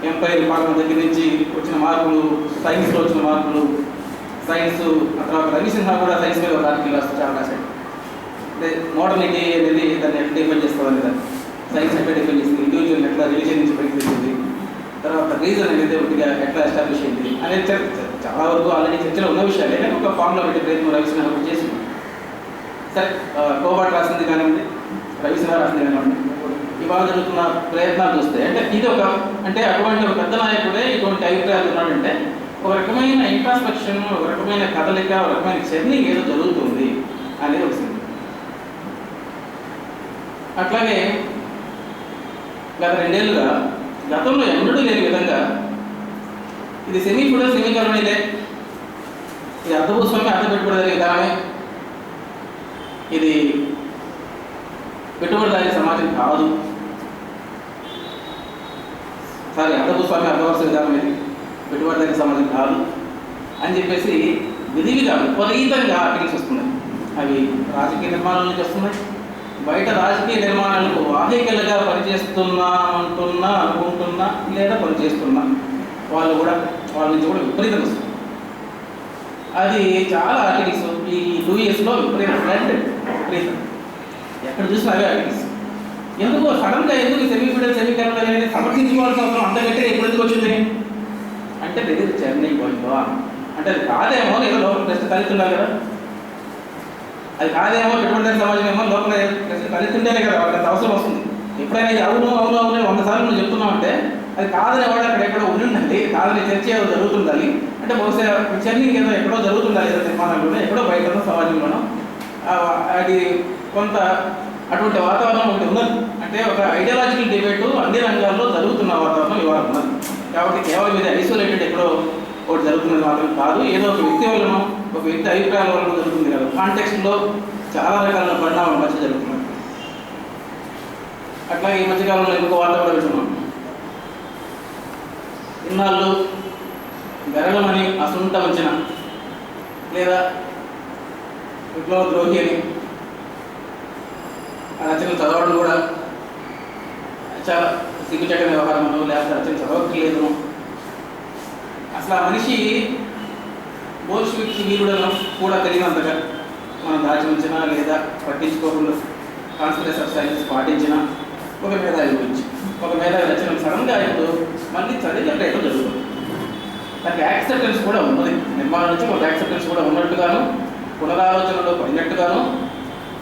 ఎంపైర్ పాలన దగ్గర నుంచి వచ్చిన మార్పులు, సైన్స్లో వచ్చిన మార్పులు, సైన్స్, ఆ తర్వాత రవిసింహ కూడా సైన్స్ మీద ఒక ఆర్టికల్ రాస్తూ చాలా రాశాడు. అంటే మోడర్నిటీ అనేది దాన్ని ఎట్లా డిఫైన్ చేస్తుంది, దాన్ని సైన్స్ ఎట్లా డిఫైన్ చేస్తుంది, ఇండివిజువల్ ఎట్లా రిలీజియన్ నుంచి బయటకు తెచ్చింది, తర్వాత రీజన్ అనేది ఒకటిగా ఎట్లా ఎస్టాబ్లిష్ అయింది అనేది చాలా వరకు ఆల్రెడీ చర్చలో ఉన్న విషయాలే. కానీ ఒక ఫామ్లో పెట్టే ప్రయత్నం రవిసింహ చేసింది. సరే, కోబాట్ రాసింది కానివ్వండి, రవిసింహ రాసింది కానివ్వండి, ఇవాళ జరుగుతున్న ప్రయత్నాలు చూస్తే అంటే ఇది అంటే అటువంటి ఒక పెద్ద నాయకుడే ఇటువంటి అభిప్రాయాలు ఉన్నాడంటే ఒక రకమైన ఇంట్రాస్పెక్షన్, ఒక రకమైన కదలిక, ఒక రకమైన జర్నింగ్ ఏదో జరుగుతుంది అనేది వచ్చింది. అట్లాగే గత 2 ఏళ్ళుగా గతంలో ఎన్నడూ లేని విధంగా ఇది సెమీ ఫుడల్ సెమీ కరోనీలే, ఇది అర్ధభూస్వామి అర్థ పెట్టుబడిదారి విధానమే, ఇది పెట్టుబడిదారి సమాజం కాదు, సారీ అర్ధభూస్వామి అర్ధవర్ష విధానం ఇది పెట్టుబడిదారి సమాజం కాదు అని చెప్పేసి విధిగా విపరీతంగా ఆర్టికల్స్ వస్తున్నాయి. అవి రాజకీయ నిర్మాణాల నుంచి వస్తున్నాయి, బయట రాజకీయ నిర్మాణాలకు వాహికలుగా అనుకుంటున్నా లేదా పనిచేస్తున్నా వాళ్ళ నుంచి కూడా విపరీతం వస్తుంది. అది చాలా ఆర్టికల్స్ ఈ 2 yearsలో విపరీతం ఎక్కడ చూసినా అవే ఆర్టికల్స్. ఎందుకు సడన్గా ఎందుకు సెమీఫిడల్ సెమీకరణ అనేది సమర్థించుకోవాల్సిన అవసరం అంత గట్టిగా ఎప్పుడు ఎందుకు వచ్చింది అంటే తెలియదు. చెన్నై పోయిందా అంటే అది కాదేమో, ఏదో లోపల ప్రశ్న తలెత్తుండాలి కదా, అది కాదేమో పెట్టుబడిదారి సమాజం ఏమో లోపల ప్రశ్న తలెత్తుంటేనే కదా వాళ్ళకి అవసరం వస్తుంది. ఎప్పుడైనా అవును 100 సార్లు నువ్వు చెప్తున్నావు అంటే అది కాదని వాడు అక్కడ ఎక్కడో ఉండండి, కాదని చర్చ ఏదో జరుగుతుండాలి అంటే బహుశా చర్నింగ్ ఏదో ఎక్కడో జరుగుతుండాలి, ఏదో నిర్మాణంలోనో ఎక్కడో బయటనో సమాజంలోనో అది కొంత అటువంటి వాతావరణం ఒకటి ఉన్నది. అంటే ఒక ఐడియాలజికల్ డిబేట్ అన్ని రంగాల్లో జరుగుతున్న వాతావరణం ఇవాళ ఉన్నది. కాబట్టి కేవలం ఇది ఐసోలేటెడ్ ఎక్కడో ఒకటి జరుగుతున్నది మాత్రం కాదు, ఏదో ఒక వ్యక్తి వలన, ఒక వ్యక్తి అభిప్రాయాల వలన జరుగుతుంది కదా. కాంటెక్స్ట్లో చాలా రకాల పరిణామాలు మధ్య జరుగుతున్నాయి. అట్లాగే ఈ మధ్యకాలంలో ఇంకొక వార్త కూడా వింటున్నాం. ఇన్నాళ్ళు గరళమని అసుంట వంచిన లేదా విప్లవ ద్రోహి అని ఆ రచనలు చదవడం కూడా చాలా సిగ్గుచెట్ట వ్యవహారంలో, లేకపోతే రచన చదవట్లేదు. అసలు ఆ మనిషి బోల్షివిక్ వీరుడను కూడా తెలియనంతగా మనం దాచి ఉంచినా లేదా పట్టించుకోకుండా కాన్స్పిరసీ ఆఫ్ సైన్స్ పాటించినా ఒక మేధావి గురించి, ఒక మేధావి రచనలు సడన్గా ఇప్పుడు మళ్ళీ చదివే ప్రయత్నం జరుగుతుంది. దానికి యాక్సెప్టెన్స్ కూడా ఉన్నది, నిర్మాణం నుంచి ఒక యాక్సెప్టెన్స్ కూడా ఉన్నట్టుగాను, పునరాలోచనలో పడినట్టుగాను,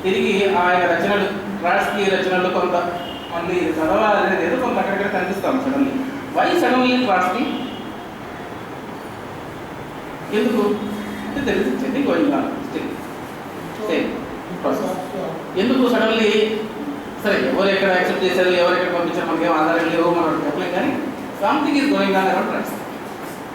తిరిగి ఆయన రచనలు ట్రాట్స్కీ రచనలు కొంత మళ్ళీ చదవాలనేది ఏదో కొంత అక్కడక్కడ కనిపిస్తాం. సడన్లీ వై సడన్లీ ట్రాట్స్కీ ఎందుకు అంటే తెలిసింది గోయింగ్ ఆన్ సేమ్ ప్రాసెస్. ఎందుకు సడన్లీ సరే ఎవరు ఎక్కడ యాక్సెప్ట్ చేశారు, ఎవరు ఎక్కడ పంపించారు మనకేం ఆధారం లేవు, మనం చెప్పలేం, కానీ something is going on around Trotsky.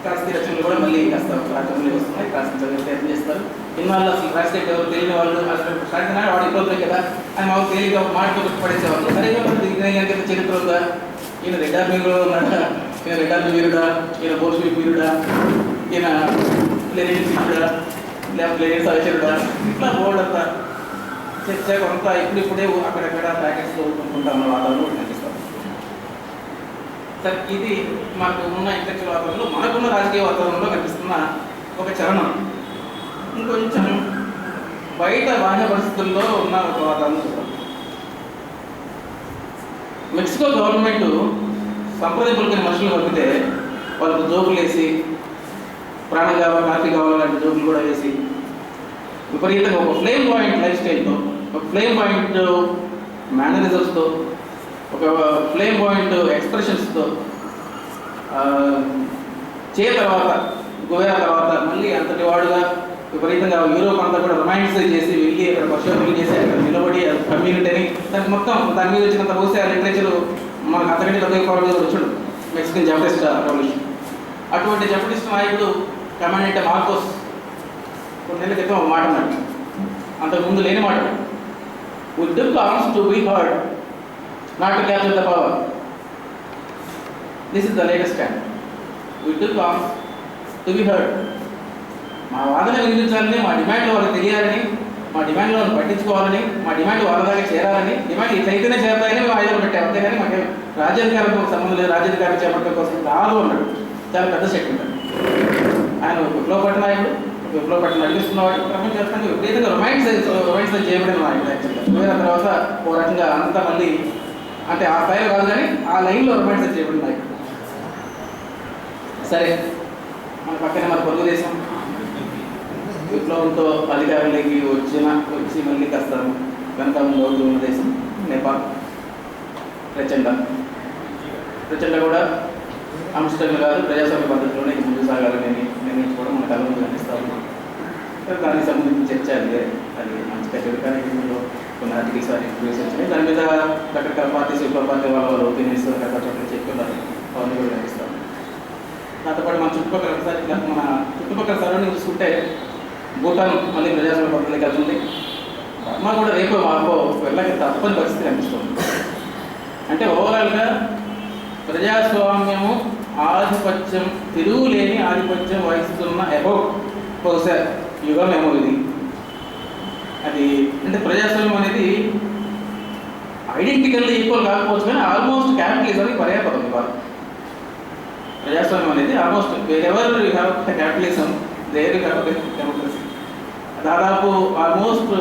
కాస్త రచనలు కూడా మళ్ళీ కాస్త రాజ్యంలో వస్తున్నాయి, కాస్త చదివే ప్రయత్నం చేస్తారు. ఇన్నాళ్ళు అసలు రాజశేఖర్ ఎవరు తెలియని వాళ్ళు, అసలు సాయంత్రం వాడు ఇబ్బందులే కదా అని మాకు తెలియక ఒక మాటతో పడేసేవాళ్ళు. సరే దీనికి చరిత్ర ఉందా, ఈయన రెడ్ ఆర్మీలో ఉన్నాడా, ఈయన రెడ్ ఆర్మీ వీరుడా, ఈయన బోల్షివిక్ వీరుడా, ఈయన లెనిన్ వీరుడా, లేకపోతే లెనిన్ సహచరుడా, ఇట్లా బోర్డు అంతా చర్చ కొంత ఇప్పుడిప్పుడే అక్కడక్కడ ప్యాకెట్స్లో కొనుక్కుంటా ఉన్న వాతావరణం కనిపిస్తాం. సరే, ఇది మనకు ఉన్న ఇంటెలెక్చువల్ వాతావరణంలో, మనకున్న రాజకీయ వాతావరణంలో కనిపిస్తున్న ఒక చరణం. ఇంకొంచెం బయట బాహ్య పరిస్థితుల్లో ఉన్న ఒక వాతావరణం చూద్దాం. మెక్సికో గవర్నమెంట్ సంప్రదింపులకి మనుషులు పంపితే వాళ్ళకు జోకులు వేసి, ప్రాణం కావాలి, కాఫీ కావాలంటే జోకులు కూడా వేసి, విపరీతంగా ఒక ఫ్లేమ్ పాయింట్ లైఫ్ స్టైల్తో, ఒక ఫ్లేమ్ పాయింట్ మేనరిజమ్స్తో, ఒక ఫ్లేమ్ పాయింట్ ఎక్స్ప్రెషన్స్తో తర్వాత గోయా తర్వాత మళ్ళీ అంతటి వాడుగా విపరీతంగా యూరోప్ అంతా కూడా రొమాంటిసైజ్ చేసి వెళ్ళి అక్కడ వర్షాలు చేసి అక్కడ నిలబడి కమ్యూనిటీని దానికి మొత్తం దాని మీద వచ్చినంత పోస్తే ఆ లిటరేచర్ మనకు అంతకంటే పెద్ద ఫార్వర్డ్ వచ్చాడు మెక్సికన్ జపటిస్ట్ రెవల్యూషన్. అటువంటి జపటిస్ట్ నాయకుడు కమాండెంట్ మార్కోస్ కొన్ని నెలల క్రితం ఒక మాట అన్నాడు, అంతకుముందు లేని మాట. We took arms to be heard, not to capture the power. This is the latest stand. We took arms to be heard. మా వాదన వినిపించాలని, మా డిమాండ్లు వాళ్ళకి తెలియాలని, మా డిమాండ్లు వాళ్ళని పట్టించుకోవాలని, మా డిమాండ్ వాళ్ళ దాకా చేరాలని, డిమాండ్ ఇట్లయితేనే చేరాలని మేము ఆయుధాలు పెట్టాము. అంతేగాని మాకు రాజ్యాధికారంతో సంబంధం లేదు, రాజ్యాధికారం చేపట్టడం కోసం రాదు అన్నాడు. చాలా పెద్ద శక్తి ఉంటాడు ఆయన. విప్లవపట్ట నాయకుడు, విప్లవపట్ట నడిపిస్తున్నవాడు, ప్రపంచవ్యాప్తంగా విపరీతంగా రొమాంటిసైజ్ చేయబడిన నాయకుడు. యాక్చువల్గా తర్వాత ఓ రకంగా అంతా మళ్ళీ అంటే ఆ స్థాయిలో కాదు కానీ ఆ లైన్లో రొమాంటిసైజ్ చేయబడిన నాయకుడు. సరే, మన పక్కనే మన పొరుగు దేశం విప్లవంతో అధికారంలోకి వచ్చి మళ్ళీ కాస్త వెనక ముందు ఉన్న దేశం నేపాల్. ప్రచండ కూడా అంశంగా కాదు, ప్రజాస్వామ్య పద్ధతిలోనే ముందు సాగాలని నిర్ణయించుకోవడం మన కళ్ళ ముందు కనిపిస్తూ ఉన్నాం. దానికి సంబంధించిన చర్చ అది మంచిగా చెడు, కానీ ఇందులో కొన్ని ఆర్టికల్స్ రివ్యూస్ వచ్చినాయి. దాని మీద రకరకాల పార్టీస్, విప్లవ పార్టీ వాళ్ళ ఒపీనియన్స్ రకరకాల చోట్ల చెప్పుకున్నారు, అవన్నీ కూడా కనిపిస్తాం. దాంతో పాటు మన చుట్టుపక్కల ఒకసారి మన చుట్టుపక్కల సరౌండింగ్ చూసుకుంటే భూటాన్ మళ్ళీ ప్రజాస్వామ్య పద్ధతిలోకి వెళ్తుంది. బర్మా కూడా రేపు మాకు వెళ్ళక తప్పని పరిస్థితి కనిపిస్తుంది. అంటే ఓవరాల్గా ప్రజాస్వామ్యము ఆధిపత్యం, తిరుగులేని ఆధిపత్యం వహిస్తున్న బహుశా యుగం ఏమో ఇది. అది అంటే ప్రజాస్వామ్యం అనేది ఐడెంటికల్లీ ఈక్వల్ కాకపోవచ్చు కానీ ఆల్మోస్ట్ క్యాపిటలిజంకి పర్యాపదం ఇవ్వాలి. ప్రజాస్వామ్యం అనేది almost wherever you have capitalism there you have democracy, దాదాపు ఆల్మోస్ట్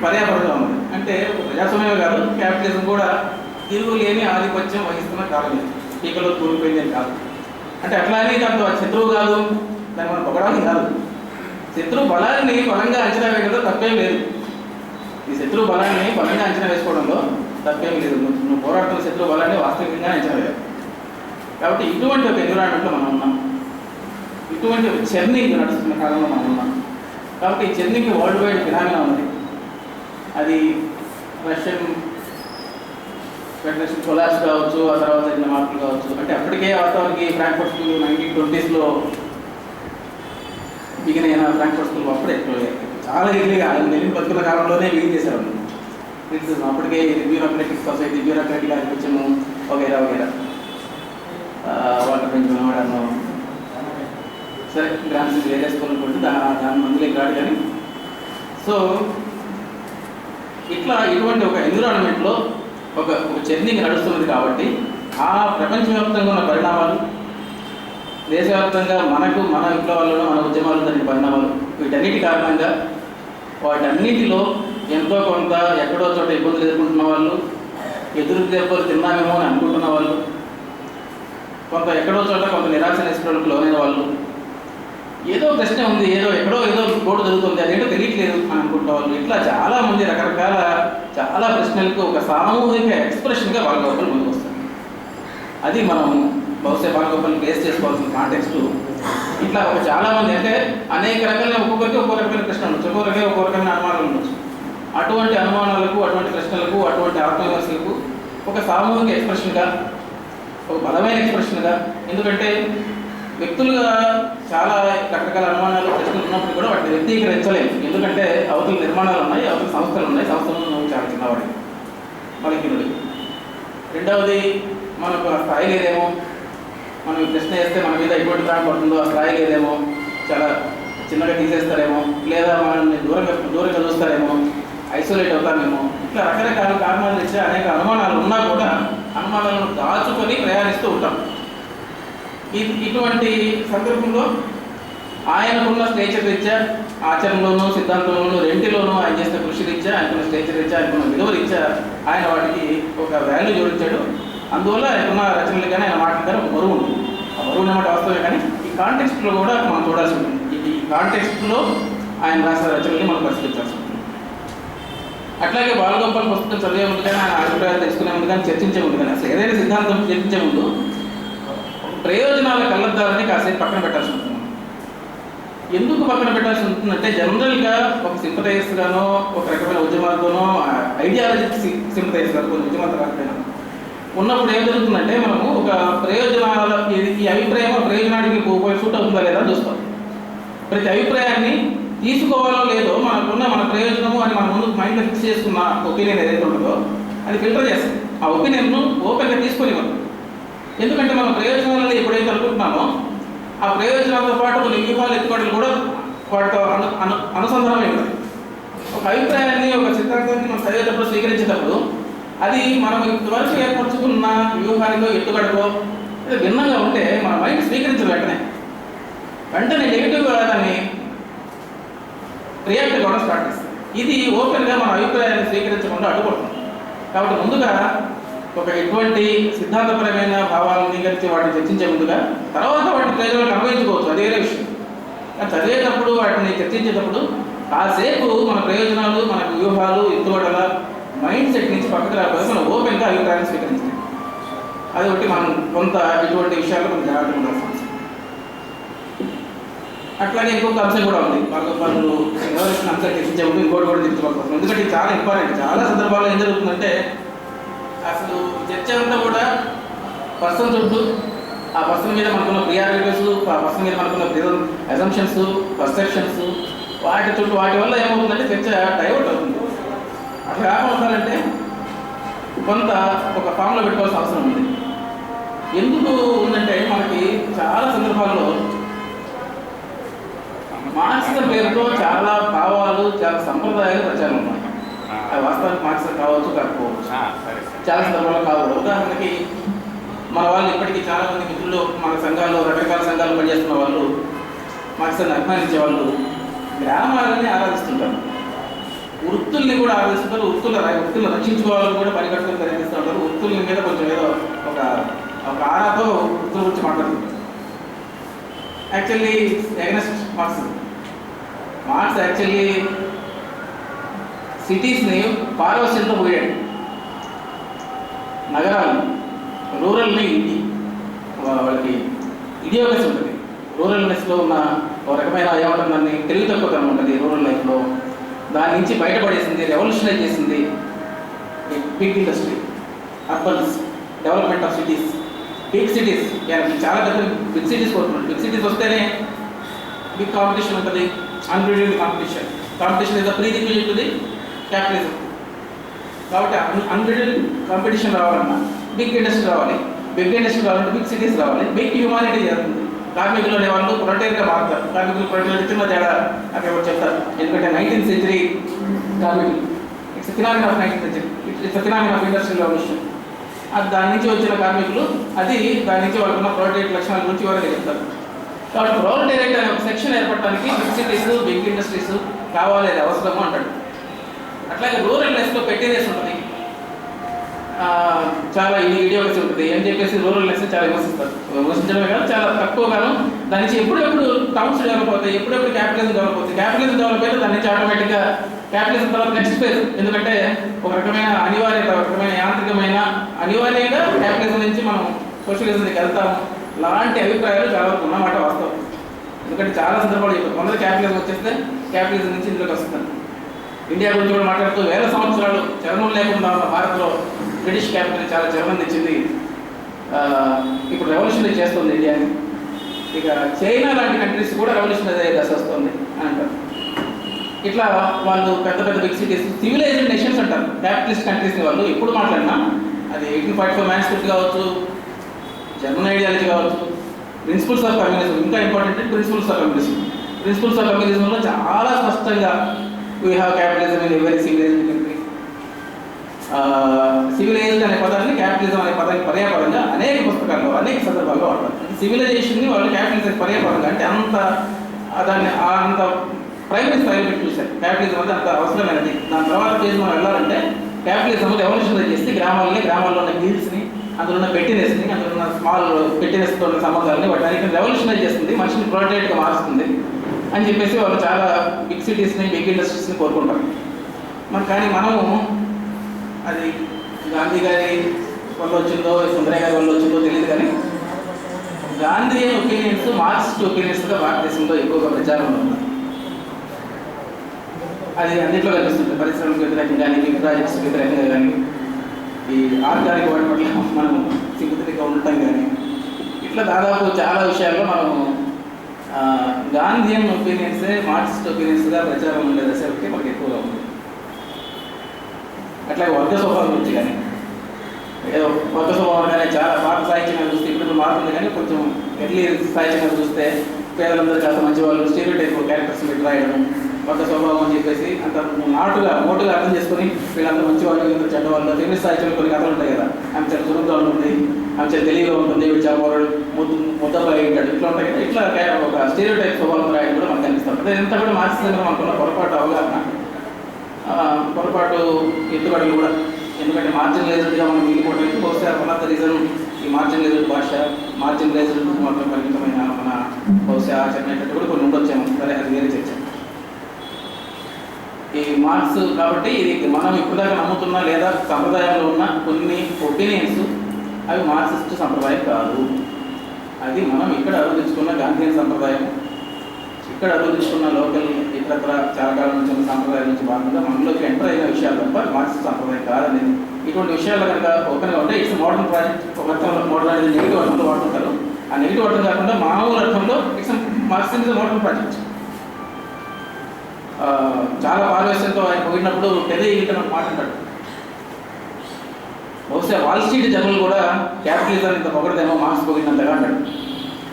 పర్యాపదంగా ఉంది. అంటే ప్రజాస్వామ్యమే కాదు, క్యాపిటలిజం కూడా తిరుగులేని ఆధిపత్యం వహిస్తున్న కాలం ఇది. టీకలో కూలిపోయింది అని కాదు. అంటే అట్లానే దాంతో శత్రువు కాదు, దాన్ని మనం పొగడానికి కాదు. శత్రు బలాన్ని బలంగా అంచనా వేయడంలో తప్పేం లేదు. ఈ శత్రు బలాన్ని బలంగా అంచనా వేసుకోవడంలో తప్పేం లేదు. నువ్వు పోరాడుతున్న శత్రు బలాన్ని వాస్తవికంగా అంచనా వేయాలి. కాబట్టి ఇటువంటి ఒక ఎన్విరాన్మెంట్లో మనం ఉన్నాం, ఇటువంటి ఒక చర్నింగ్ నడుస్తున్న కాలంలో మనం ఉన్నాం. కాబట్టి ఈ చర్నింగ్ వరల్డ్ వైడ్ ఫినామినా ఉంది. అది రష్యన్ ఫెడరేషన్ కొలాప్స్ కావచ్చు, ఆ తర్వాత జరిగిన మార్పులు కావచ్చు. అంటే అప్పటికే వాస్తవానికి ఫ్రాంక్ఫర్ట్ స్కూల్ 1920s బిగిన్ అయిన ఫ్రాంక్ఫర్ట్ స్కూల్ అప్పుడే చాలా ఈజీగా నెల్లిని బతుకున్న కాలంలోనే బిగిన్ చేశారు. అప్పటికే బ్యూరోక్రటిక్ సొసైటీ, బ్యూరోక్రటిక్ ఆధిపత్యము వగైరా వాటర్ బెంచ్ వాడను. సరే, గ్రామ్స్ వేరే స్కూల్ కొట్టి దాని మందులే కాదు కానీ. సో ఇట్లా ఇటువంటి ఒక ఎన్విరాన్మెంట్లో ఒక చర్నింగ్ నడుస్తున్నది. కాబట్టి ఆ ప్రపంచవ్యాప్తంగా ఉన్న పరిణామాలు, దేశవ్యాప్తంగా మన విప్లవాలలో, మన ఉద్యమాలు జరిగిన పరిణామాలు, వీటన్నిటి కారణంగా వాటన్నిటిలో ఎంతో కొంత ఎక్కడో చోట ఇబ్బందులు ఎదుర్కొంటున్న వాళ్ళు, ఎదురు దెబ్బలు తిన్నామేమో అని అనుకుంటున్న వాళ్ళు, కొంత ఎక్కడో చోట కొంత నిరాశ నిస్పృహలకు లోనైన వాళ్ళు, ఏదో ప్రశ్న ఉంది, ఎక్కడో గోడు జరుగుతుంది, అదేంటో తెలియట్లేదు అని అనుకుంటున్న వాళ్ళు, ఇట్లా చాలామంది రకరకాల చాలా ప్రశ్నలకు ఒక సామూహిక ఎక్స్ప్రెషన్గా బాలగోపాల్ ముందుకు వస్తారు. అది మనం బహుశా బాలగోపాల్ని ఫేస్ చేసుకోవాల్సిన కాంటెక్స్ట్. ఇట్లా ఒక చాలామంది అంటే అనేక రకాల ఒక్కొక్కరికి ఒక్కో రకమైన ప్రశ్న ఉండొచ్చు, ఒక్కొక్కరికి ఒక్కో రకమైన అనుమానాలు ఉండొచ్చు. అటువంటి అనుమానాలకు, అటువంటి ప్రశ్నలకు, అటువంటి ఆత్మవిమర్శలకు ఒక సామూహిక ఎక్స్ప్రెషన్గా, ఒక బలమైన ఎక్స్ప్రెషన్గా. ఎందుకంటే వ్యక్తులుగా చాలా రకరకాల అనుమానాలు ప్రశ్నలు ఉన్నప్పుడు కూడా వాటిని వ్యక్తీకరించలేము. ఎందుకంటే అవతల నిర్మాణాలు ఉన్నాయి, అవతల సంస్థలు ఉన్నాయి, సంస్థలు చాలా చిన్నవాడి బలహీనుడి. రెండవది మనకు ఆ స్థాయి లేదేమో, మనం ప్రశ్న వేస్తే మన మీద ఎటువంటి ప్రాణం పడుతుందో ఆ స్థాయి లేదేమో, చాలా చిన్నగా తీసేస్తారేమో, లేదా మనల్ని దూరంగా చూస్తారేమో, ఐసోలేట్ అవుతామేమో, ఇట్లా రకరకాల కారణాలు ఇచ్చే అనేక అనుమానాలు ఉన్నా కూడా అనుమానాలను దాచుకొని ప్రయాణిస్తూ ఉంటాం. ఇటువంటి సందర్భంలో ఆయనకున్న స్టేచర్ రీత్యా, ఆచరణలోనూ సిద్ధాంతంలోనూ రెంటిలోనూ ఆయన చేసిన కృషి రీత్యా, ఆయనకున్న స్టేచర్ రీత్యా, ఆయనకున్న విలువ రీత్యా ఆయన వాటికి ఒక వాల్యూ జోడించాడు. అందువల్ల ఆయనకున్న రచనలు కానీ ఆయన మాటలు కానీ ఒక బరువు ఉంది. ఆ బరువు ఉన్నమాట వాస్తవమే, కానీ ఈ కాంటెక్స్ట్లో కూడా మనం చూడాల్సి ఉంటుంది. ఈ కాంటెక్స్ట్లో ఆయన రాసిన రచనల్ని మనం పరిశీలించాల్సి ఉంటుంది. అట్లాగే బాలగోపాల్ పుస్తకం చదివే ముందు కానీ, ఆయన అభిప్రాయాలు తెలుసుకునే ముందు కానీ, చర్చించే ముందు కానీ, అసలు ఏదైనా సిద్ధాంతం చర్చించే ముందు ప్రయోజనాల కళ్ళద్దాలని కాసేపు పక్కన పెట్టాల్సి ఉంటుంది. ఎందుకు పక్కన పెట్టాల్సి ఉంటుందంటే, జనరల్గా ఒక సింపథైజర్గానో, ఒక రకమైన ఉద్యమాలతోనో, ఐడియాలజీ సింపథైజర్ కొన్ని ఉద్యమాలు రాకపోయినా ఉన్నప్పుడు ఏం జరుగుతుందంటే, మనము ఒక ప్రయోజనాల ఈ అభిప్రాయం ప్రయోజనానికి సూట్ అవుతుందా లేదా చూస్తాం. ప్రతి అభిప్రాయాన్ని తీసుకోవాలో లేదో మనకున్న మన ప్రయోజనము అని మన ముందు మైండ్లో ఫిక్స్ చేసుకున్న ఒపీనియన్ ఏదైతే ఉంటుందో అది ఫిల్టర్ చేస్తాం. ఆ ఒపీనియన్ను ఓపెన్గా తీసుకొని మనం, ఎందుకంటే మన ప్రయోజనాలను ఎప్పుడైతే అనుకుంటున్నామో ఆ ప్రయోజనాలతో పాటు కొన్ని వ్యూహాలు ఎత్తుకోవడం కూడా వాటితో అనుసంధానమై ఉంటుంది. ఒక అభిప్రాయాన్ని, ఒక సిద్ధాంతాన్ని మనం చదివేటప్పుడు, స్వీకరించేటప్పుడు అది మనం ఇంతవరకు ఏర్పరచుకున్న వ్యూహానికో ఎత్తుగడకో భిన్నంగా ఉంటే మన మైండ్ స్వీకరించదు. వెంటనే నెగిటివ్గా దాన్ని రియాక్ట్ కావడం స్టార్ట్ చేస్తుంది. ఇది ఓపెన్గా మన అభిప్రాయాన్ని స్వీకరించకుండా అడ్డుపడుతుంది. కాబట్టి ముందుగా ఒక ఎటువంటి సిద్ధాంతపరమైన భావాలను కలిసి వాటిని చర్చించే ముందుగా తర్వాత వాటిని ప్రజలకు అన్వయించుకోవచ్చు, అది వేరే విషయం. కానీ చదివేటప్పుడు, వాటిని చర్చించేటప్పుడు కాసేపు మన ప్రయోజనాలు, మన వ్యూహాలు, ఎత్తుగడల మైండ్ సెట్ నుంచి పక్కకు రాకపోతే మనం ఓపెన్గా అభిప్రాయాన్ని స్వీకరించాలి. అది ఒకటి మనం కొంత ఇటువంటి విషయాల్లో మనం జాగ్రత్తగా ఉండాల్సి వస్తుంది. అట్లాగే ఇంకొక అంశం కూడా ఉంది. వాళ్ళు ఎవరిస్తున్న అంశాలు చర్చించే ముందు ఇంకోటి కూడా చర్చించబడుతుంది. ఎందుకంటే ఇది చాలా ఇంపార్టెంట్. చాలా సందర్భాల్లో ఏం జరుగుతుందంటే, అసలు చర్చ అంతా కూడా పర్సన్ చుట్టూ, ఆ పర్సన్ మీద మనకున్న ప్రియారిటీస్, ఆ పర్సన్ మీద మనకున్న అజంప్షన్స్, పర్సెప్షన్స్, వాటి చుట్టూ, వాటి వల్ల ఏమవుతుందంటే చర్చ డైవర్ట్ అవుతుంది. అట్లా కాకపోతారంటే కొంత ఒక ఫామ్లో పెట్టుకోవాల్సిన అవసరం ఉంది. ఎందుకు ఉందంటే, మనకి చాలా సందర్భాల్లో మార్క్సిజం పేరుతో చాలా భావాలు, చాలా సంప్రదాయాలు ప్రచారం ఉన్నాయి. అది వాస్తవానికి మార్క్సిజం కావచ్చు, కాకపోవచ్చు, చాలా సందర్భాల్లో కావచ్చు. ఉదాహరణకి మన వాళ్ళు ఇప్పటికీ చాలా మంది మిత్రులు మన సంఘాల్లో, రకరకాల సంఘాలు పనిచేస్తున్న వాళ్ళు, మార్క్సిజాన్ని అభిమానించే వాళ్ళు గ్రామాలని ఆరాధిస్తుంటారు, వృత్తుల్ని కూడా ఆరాధిస్తుంటారు, వృత్తులను రక్షించుకోవాలని కూడా పరికట్టుకుని ప్రయత్నిస్తూ ఉంటారు. వృత్తుల మీద కొంచెం ఏదో ఒక ఆరాతో వృత్తుల గురించి మాట్లాడుతుంటారు. Actually against Marxism. Marx actually సిటీస్ని పారవశ్యంతో పోయాడు. నగరాలు, రూరల్ని వాళ్ళకి ఇడియోగస్ ఉంటుంది. రూరల్నెస్లో ఉన్న ఒక రకమైన ఏమంటుందని తెలివి తక్కువతనం ఉంటుంది రూరల్ లైఫ్లో. దాని నుంచి బయటపడేసింది, రెవల్యూషనైజ్ చేసింది big industry, urbans, development of cities, big cities. చాలా పెద్ద బిగ్ సిటీస్ కోరుతున్నాడు. బిగ్ సిటీస్ వస్తేనే బిగ్ కాంపిటీషన్ ఉంటుంది, unbridled competition. Competition is the prerequisite to the capitalism. కాబట్టి అన్బ్రిడిల్డ్ కాంపిటీషన్ రావాలన్నా బిగ్ ఇండస్ట్రీ రావాలి. బిగ్ ఇండస్ట్రీ రావాలంటే బిగ్ సిటీస్ రావాలి. బిగ్ హ్యూమానిటీ జరుగుతుంది. కార్మికులు అనే వాళ్ళు ప్రొటైర్గా మారుతారు. కార్మికులు ప్రొటైర్ చిన్న తేడా అక్కడ ఎవరు చెప్తారు. ఎందుకంటే 19th century కార్మికులు, it's phenomena of 19th century, it's phenomena of industrial revolution. అది దాని నుంచి వచ్చిన కార్మికులు, అది దాని నుంచి వాళ్ళకున్న ప్రొటైర్ లక్షణాల గురించి ఎవరైనా చెప్తారు. కాబట్టి ప్రొలెటేరియట్ అనే ఒక సెక్షన్ ఏర్పడడానికి బిగ్ సిటీస్, బిగ్ ఇండస్ట్రీస్ కావాలి, అది అవసరము అంటాడు. అట్లాగే రూరల్ లెస్లో పెట్టేదేసి ఉంటుంది, చాలా ఇడియోగస్ ఉంటుంది అని చెప్పేసి రూరల్ లెస్ చాలా విమర్శించడమే కాదు, చాలా తక్కువగాను దాని నుంచి ఎప్పుడెప్పుడు టౌన్స్ డెవలప్ అవుతాయి, ఎప్పుడెప్పుడు క్యాపిటలిజం డెవలప్ అవుతుంది. క్యాపిటలిజం డెవలప్ అయితే దాని నుంచి ఆటోమేటిక్గా క్యాపిటలిజం తర్వాత నెక్స్ట్ ఫేజ్. ఎందుకంటే ఒక రకమైన అనివార్యత, ఒక రకమైన యాంత్రికమైన అనివార్యంగా క్యాపిటలిజం నుంచి మనం సోషలిజంకి వెళ్తాము లాంటి అభిప్రాయాలు చాలా ఉన్నమాట వాస్తవం. ఎందుకంటే చాలా సందర్భాలు చెప్పారు, కొందరు క్యాపిటలిజం వచ్చేస్తే క్యాపిటలిజం నుంచి ఇందులోకి వస్తుంది. ఇండియా గురించి కూడా మాట్లాడుతూ వేల సంవత్సరాలు చలనం లేకుండా ఉన్న భారత్లో బ్రిటిష్ క్యాపిటల్ చాలా చలనం తెచ్చింది, ఇప్పుడు రెవల్యూషన్ చేస్తుంది ఇండియాని. ఇక చైనా లాంటి కంట్రీస్ కూడా రెవల్యూషనరీ అయ్యే దశ వస్తుంది అని అంటారు. ఇట్లా వాళ్ళు పెద్ద పెద్ద బిగ్ సిటీస్ సివిలైజ్డ్ నేషన్స్ అంటారు క్యాపిటలిస్ట్ కంట్రీస్ని. వాళ్ళు ఎప్పుడు మాట్లాడినా అది 1845 మ్యాన్స్ఫిట్ కావచ్చు, జర్మన్ ఐడియాలజీ కావచ్చు, ప్రిన్సిపల్స్ ఆఫ్ కమ్యూనిజం, ఇంకా important principles of communism. Principles of కమ్యూనిజంలో చాలా స్పష్టంగా we have capitalism in every civilised country. Civilised అనే పదాన్ని క్యాపిటలిజం అనే పదానికి పర్యాపదంగా అనేక పుస్తకాల్లో అనేక సందర్భాల్లో వాడతారు. సివిలైజేషన్ని వాళ్ళు క్యాపిటలిజం పర్యాపదంగా అంటే దాన్ని అంత ప్రైమరీ స్థాయిలో పెట్టి చూశారు. క్యాపిటలిజం అంటే అంత అవసరమైనది. దాని తర్వాత ఫేజ్ మనం వెళ్ళాలంటే క్యాపిటలిజం రెవల్యూషనరీ చేసి గ్రామాల్లో ఉన్న గిల్డ్స్ని, అందులో ఉన్న పెట్టినెస్ని, అందులో ఉన్న స్మాల్ పెట్టినెస్తో ఉన్న సంబంధాలని వాటి రెవల్యూషనరీ చేస్తుంది, మనిషిని ప్రొడక్ట్గా మారుస్తుంది అని చెప్పేసి వాళ్ళు చాలా బిగ్ సిటీస్ని బిగ్ ఇండస్ట్రీస్ని కోరుకుంటారు. కానీ మనము అది గాంధీ గారి వల్ల వచ్చిందో సుందరయ్య గారి వల్ల వచ్చిందో తెలియదు, కానీ గాంధీ ఒపీనియన్స్ మార్క్సిస్ట్ ఒపీనియన్స్గా భారతదేశంలో ఎక్కువగా ప్రచారం ఉంది. అది అన్నింటిలో కనిపిస్తుంది. పరిశ్రమలకు వ్యతిరేకంగా కానీ, బిగ్ ప్రాజెక్ట్స్ వ్యతిరేకంగా కానీ, ఈ ఆర్గానిక్ వాటి పట్ల మనం సింపతిగా ఉండటం కానీ, ఇట్లా దాదాపు చాలా విషయాల్లో మనము గాంధీయన్ ఒపీనియన్సే మార్క్సిస్ట్ ఒపీనియన్స్గా ప్రచారం ఉండే దశ ఒకటి మనకి ఎక్కువగా ఉంది. అట్లాగే వర్గ స్వభావం గురించి కానీ, ఏదో వర్గ స్వభావం కానీ చాలా పాత సాహిత్యంగా చూస్తే ఇప్పుడు మారుతుంది, కానీ కొంచెం ఎర్లీ సాహిత్యంగా చూస్తే పేదలందరూ కాస్త మంచి వాళ్ళు స్టీరియోటైప్ క్యారెక్టర్స్ పెట్టి రాయడం, వర్గ స్వభావం అని చెప్పేసి అంత మోటుగా అర్థం చేసుకుని వీళ్ళందరూ మంచి వాళ్ళు, వీళ్ళందరూ చెడ్డవాళ్ళు. ఫెమినిస్ట్ సాహిత్యంలో కొన్ని కథలు ఉంటాయి కదా, ఆమె చాలా చురుగ్గా ఉంటుంది, ఆమె చాలా తెలివిగా ఉంటుంది, వీడు చాలా ముద్దపై ఉంటాడు, ఇట్లా ఉంటాయి కదా. ఇట్లా ఒక స్టీరియోటైప్ స్వభావం రాయడం కూడా మనకు కనిపిస్తుంది. అదే ఎంత కూడా మార్క్సిజంగా మనకున్న పొరపాటు అవగాహన, పొరపాటు ఎత్తుగడలు కూడా. ఎందుకంటే మార్జినలైజ్డ్గా మనం మిగిలిపోవడానికి బహుశా వన్ ఆఫ్ ద రీజన్ ఈ మార్జినలైజ్డ్ భాష, మార్జినలైజ్డ్ మాత్రం పరిమితమైన మన బహుశా ఆచరణ కూడా కొన్ని ఉండొచ్చాము. సరే, అది వేరే చర్చ. ఈ మార్క్స్ కాబట్టి ఇది మనం ఇప్పటిదాకా నమ్ముతున్న లేదా సంప్రదాయంలో ఉన్న కొన్ని ఒపీనియన్స్ అవి మార్క్సిస్ట్ సంప్రదాయం కాదు. అది మనం ఇక్కడ అభివృద్ధించుకున్న గాంధీయన్ సంప్రదాయం, ఇక్కడ అభివృద్ధించుకున్న లోకల్ ఇతరత్ర చాలా కాలం నుంచి ఉన్న సంప్రదాయం నుంచి భాగంగా మనలోకి ఎంటర్ అయిన విషయాలు తప్ప మార్క్సిస్ట్ సంప్రదాయం కాదనేది. ఇటువంటి విషయాలు కనుక ఓపెన్గా ఉంటే ఇట్స్ మోడర్న్ ప్రాజెక్ట్. ఒక అర్థంలో మోడర్న్ అనేది నెగిటివ్ అర్థంలో వాడుతుంటారు. ఆ నెగిటివ్ అర్థం కాకుండా మామూలు అర్థంలో it's Marxism is modern project. చాలా పారవేశంతో ఆయన పోయినప్పుడు తెలియగలిగిన మాట అంటాడు. బహుశా వాల్ స్ట్రీట్ జర్నల్ కూడా క్యాపిటలిజం ఇంత పొగడదేమో మార్క్స్ పోయినంతగా అంటాడు.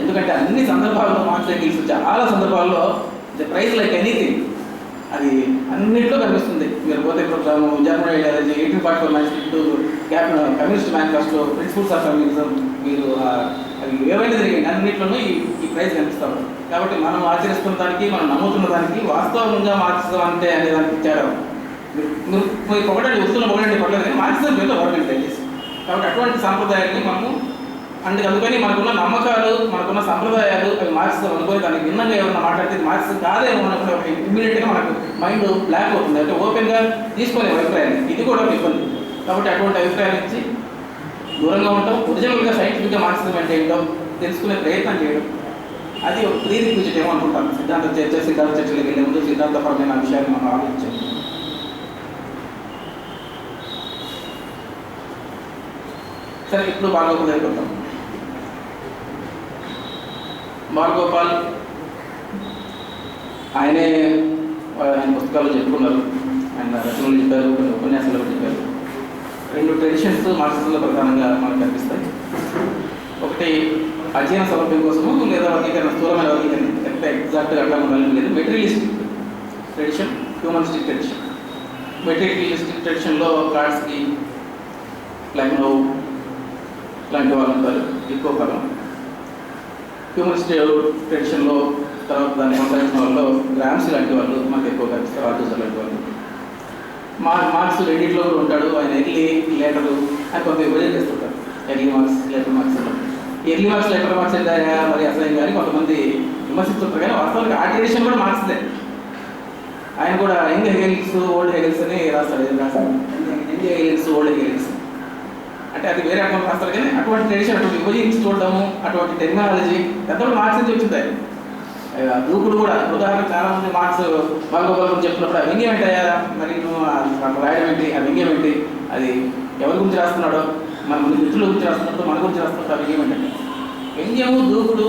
ఎందుకంటే అన్ని సందర్భాల్లో మార్క్స్ ఎగిల్స్ చాలా సందర్భాల్లో ద ప్రైజ్ లైక్ ఎనీథింగ్ అది అన్నింటిలో కనిపిస్తుంది. మీరు పోతే German ideology, 1844 manuscript, communist manifesto, principles of communism, మీరు అవి ఏవైనా జరిగింది అన్నింటిలోనూ ఈ ప్రైజ్ కనిపిస్తాం. కాబట్టి మనం ఆచరిస్తున్న దానికి, మనం నమ్ముతున్న దానికి వాస్తవంగా మార్క్సిజం అంటే అనే దానికి తేడా. మీరు పొగడండి, వస్తువులు పొగడండి పడలేదు, కానీ మార్క్సిజం పేరులో పొగడండి దయచేసి. కాబట్టి అటువంటి సాంప్రదాయాన్ని మనము అందుకని మనకున్న నమ్మకాలు, మనకున్న సంప్రదాయాలు అవి మార్క్సిజం అనుకోని దానికి భిన్నంగా ఎవరైనా మాట్లాడితే మార్క్సిజం కాదేమో అనుకునే ఒక ఇమ్మీడియట్గా మనకు మైండ్ బ్లాక్ అవుతుంది. అంటే ఓపెన్గా తీసుకునే అభిప్రాయాన్ని ఇది కూడా ఇబ్బంది. కాబట్టి అటువంటి అభిప్రాయాల నుంచి దూరంగా ఉంటాం. ఒరిజినల్గా సైంటిఫిక్గా మార్క్సిజం అంటే ఏంటో తెలుసుకునే ప్రయత్నం చేయడం, అది ఒక ప్రీరిక్విజిట్ ఏమో అనుకుంటాం. సిద్ధాంత చర్చలకు వెళ్ళే ముందు సిద్ధాంతపరమైన విషయాన్ని మనం ఆలోచించాం. సరే, ఇప్పుడు బాలగోపాల్ అయిపోతాం. బాలగోపాల్ ఆయన పుస్తకాలు చెప్పుకున్నారు, ఆయన రచనలు చెప్పారు, కొన్ని ఉపన్యాసాలు చెప్పారు. రెండు ట్రెడిషన్స్ మార్క్సిజంలో ప్రధానంగా మనకు కనిపిస్తాయి. ఒకటి అధ్యయన సౌలభ్యం కోసము లేదా వర్గీకరణ, స్థూలమైన వర్గీకరణ, ఎగ్జాక్ట్గా అట్లా ఉండాలని లేదు. Materialistic tradition, humanistic tradition. Materialistic ట్రెడిషన్లో కార్డ్స్కి, ప్లానో లాంటి వాళ్ళు ఉంటారు ఎక్కువ కాలం. హ్యూమనిస్టిక్ ట్రెడిషన్లో తర్వాత దాన్ని కొనసాగించిన వాళ్ళు గ్రామ్స్ లాంటి వాళ్ళు మనకు ఎక్కువ కనిపిస్తారు, ఆర్డూసర్ లాంటి వాళ్ళు. మార్క్స్ రెండింటిలో కూడా ఉంటాడు. ఆయన ఎర్లీ లేటరు అని కొంత విభజన చేస్తుంటారు. Early marks, later marks. Early marks, later marks అయితే మరి అసలు కానీ కొంతమంది విమర్శిస్తుంటారు, కానీ వాస్తవానికి ఆ ట్రెడిషన్ కూడా మార్క్స్దే. ఆయన కూడా యంగ్ హెగెల్స్, ఓల్డ్ హెగెల్స్ అని రాస్తాడు. యంగ్ హెగెల్స్, ఓల్డ్ హెగెల్స్ అంటే అది వేరే అర్థం రాస్తారు, కానీ అటువంటి ట్రెడిషన్, అటువంటి విభజించి చూడటము, అటువంటి టెక్నాలజీ పెద్దప్పుడు మార్క్స్ అని చెప్తుంటాయి. దూకుడు కూడా ఉదాహరణ చాలామంది మార్క్స్ బాలగోపాల్ చెప్పినప్పుడు ఆ వ్యంగ్యం ఏంటయ్యా, మరి నువ్వు అక్కడ రాయడం ఏంటి, ఆ వ్యంగ్యం ఏంటి, అది ఎవరి గురించి రాస్తున్నాడో, మన మిత్రుల గురించి రాస్తున్నప్పుడు మన గురించి రాస్తున్నప్పుడు ఆ వ్యంగ్యం ఏంటంటే వ్యంగ్యము, దూకుడు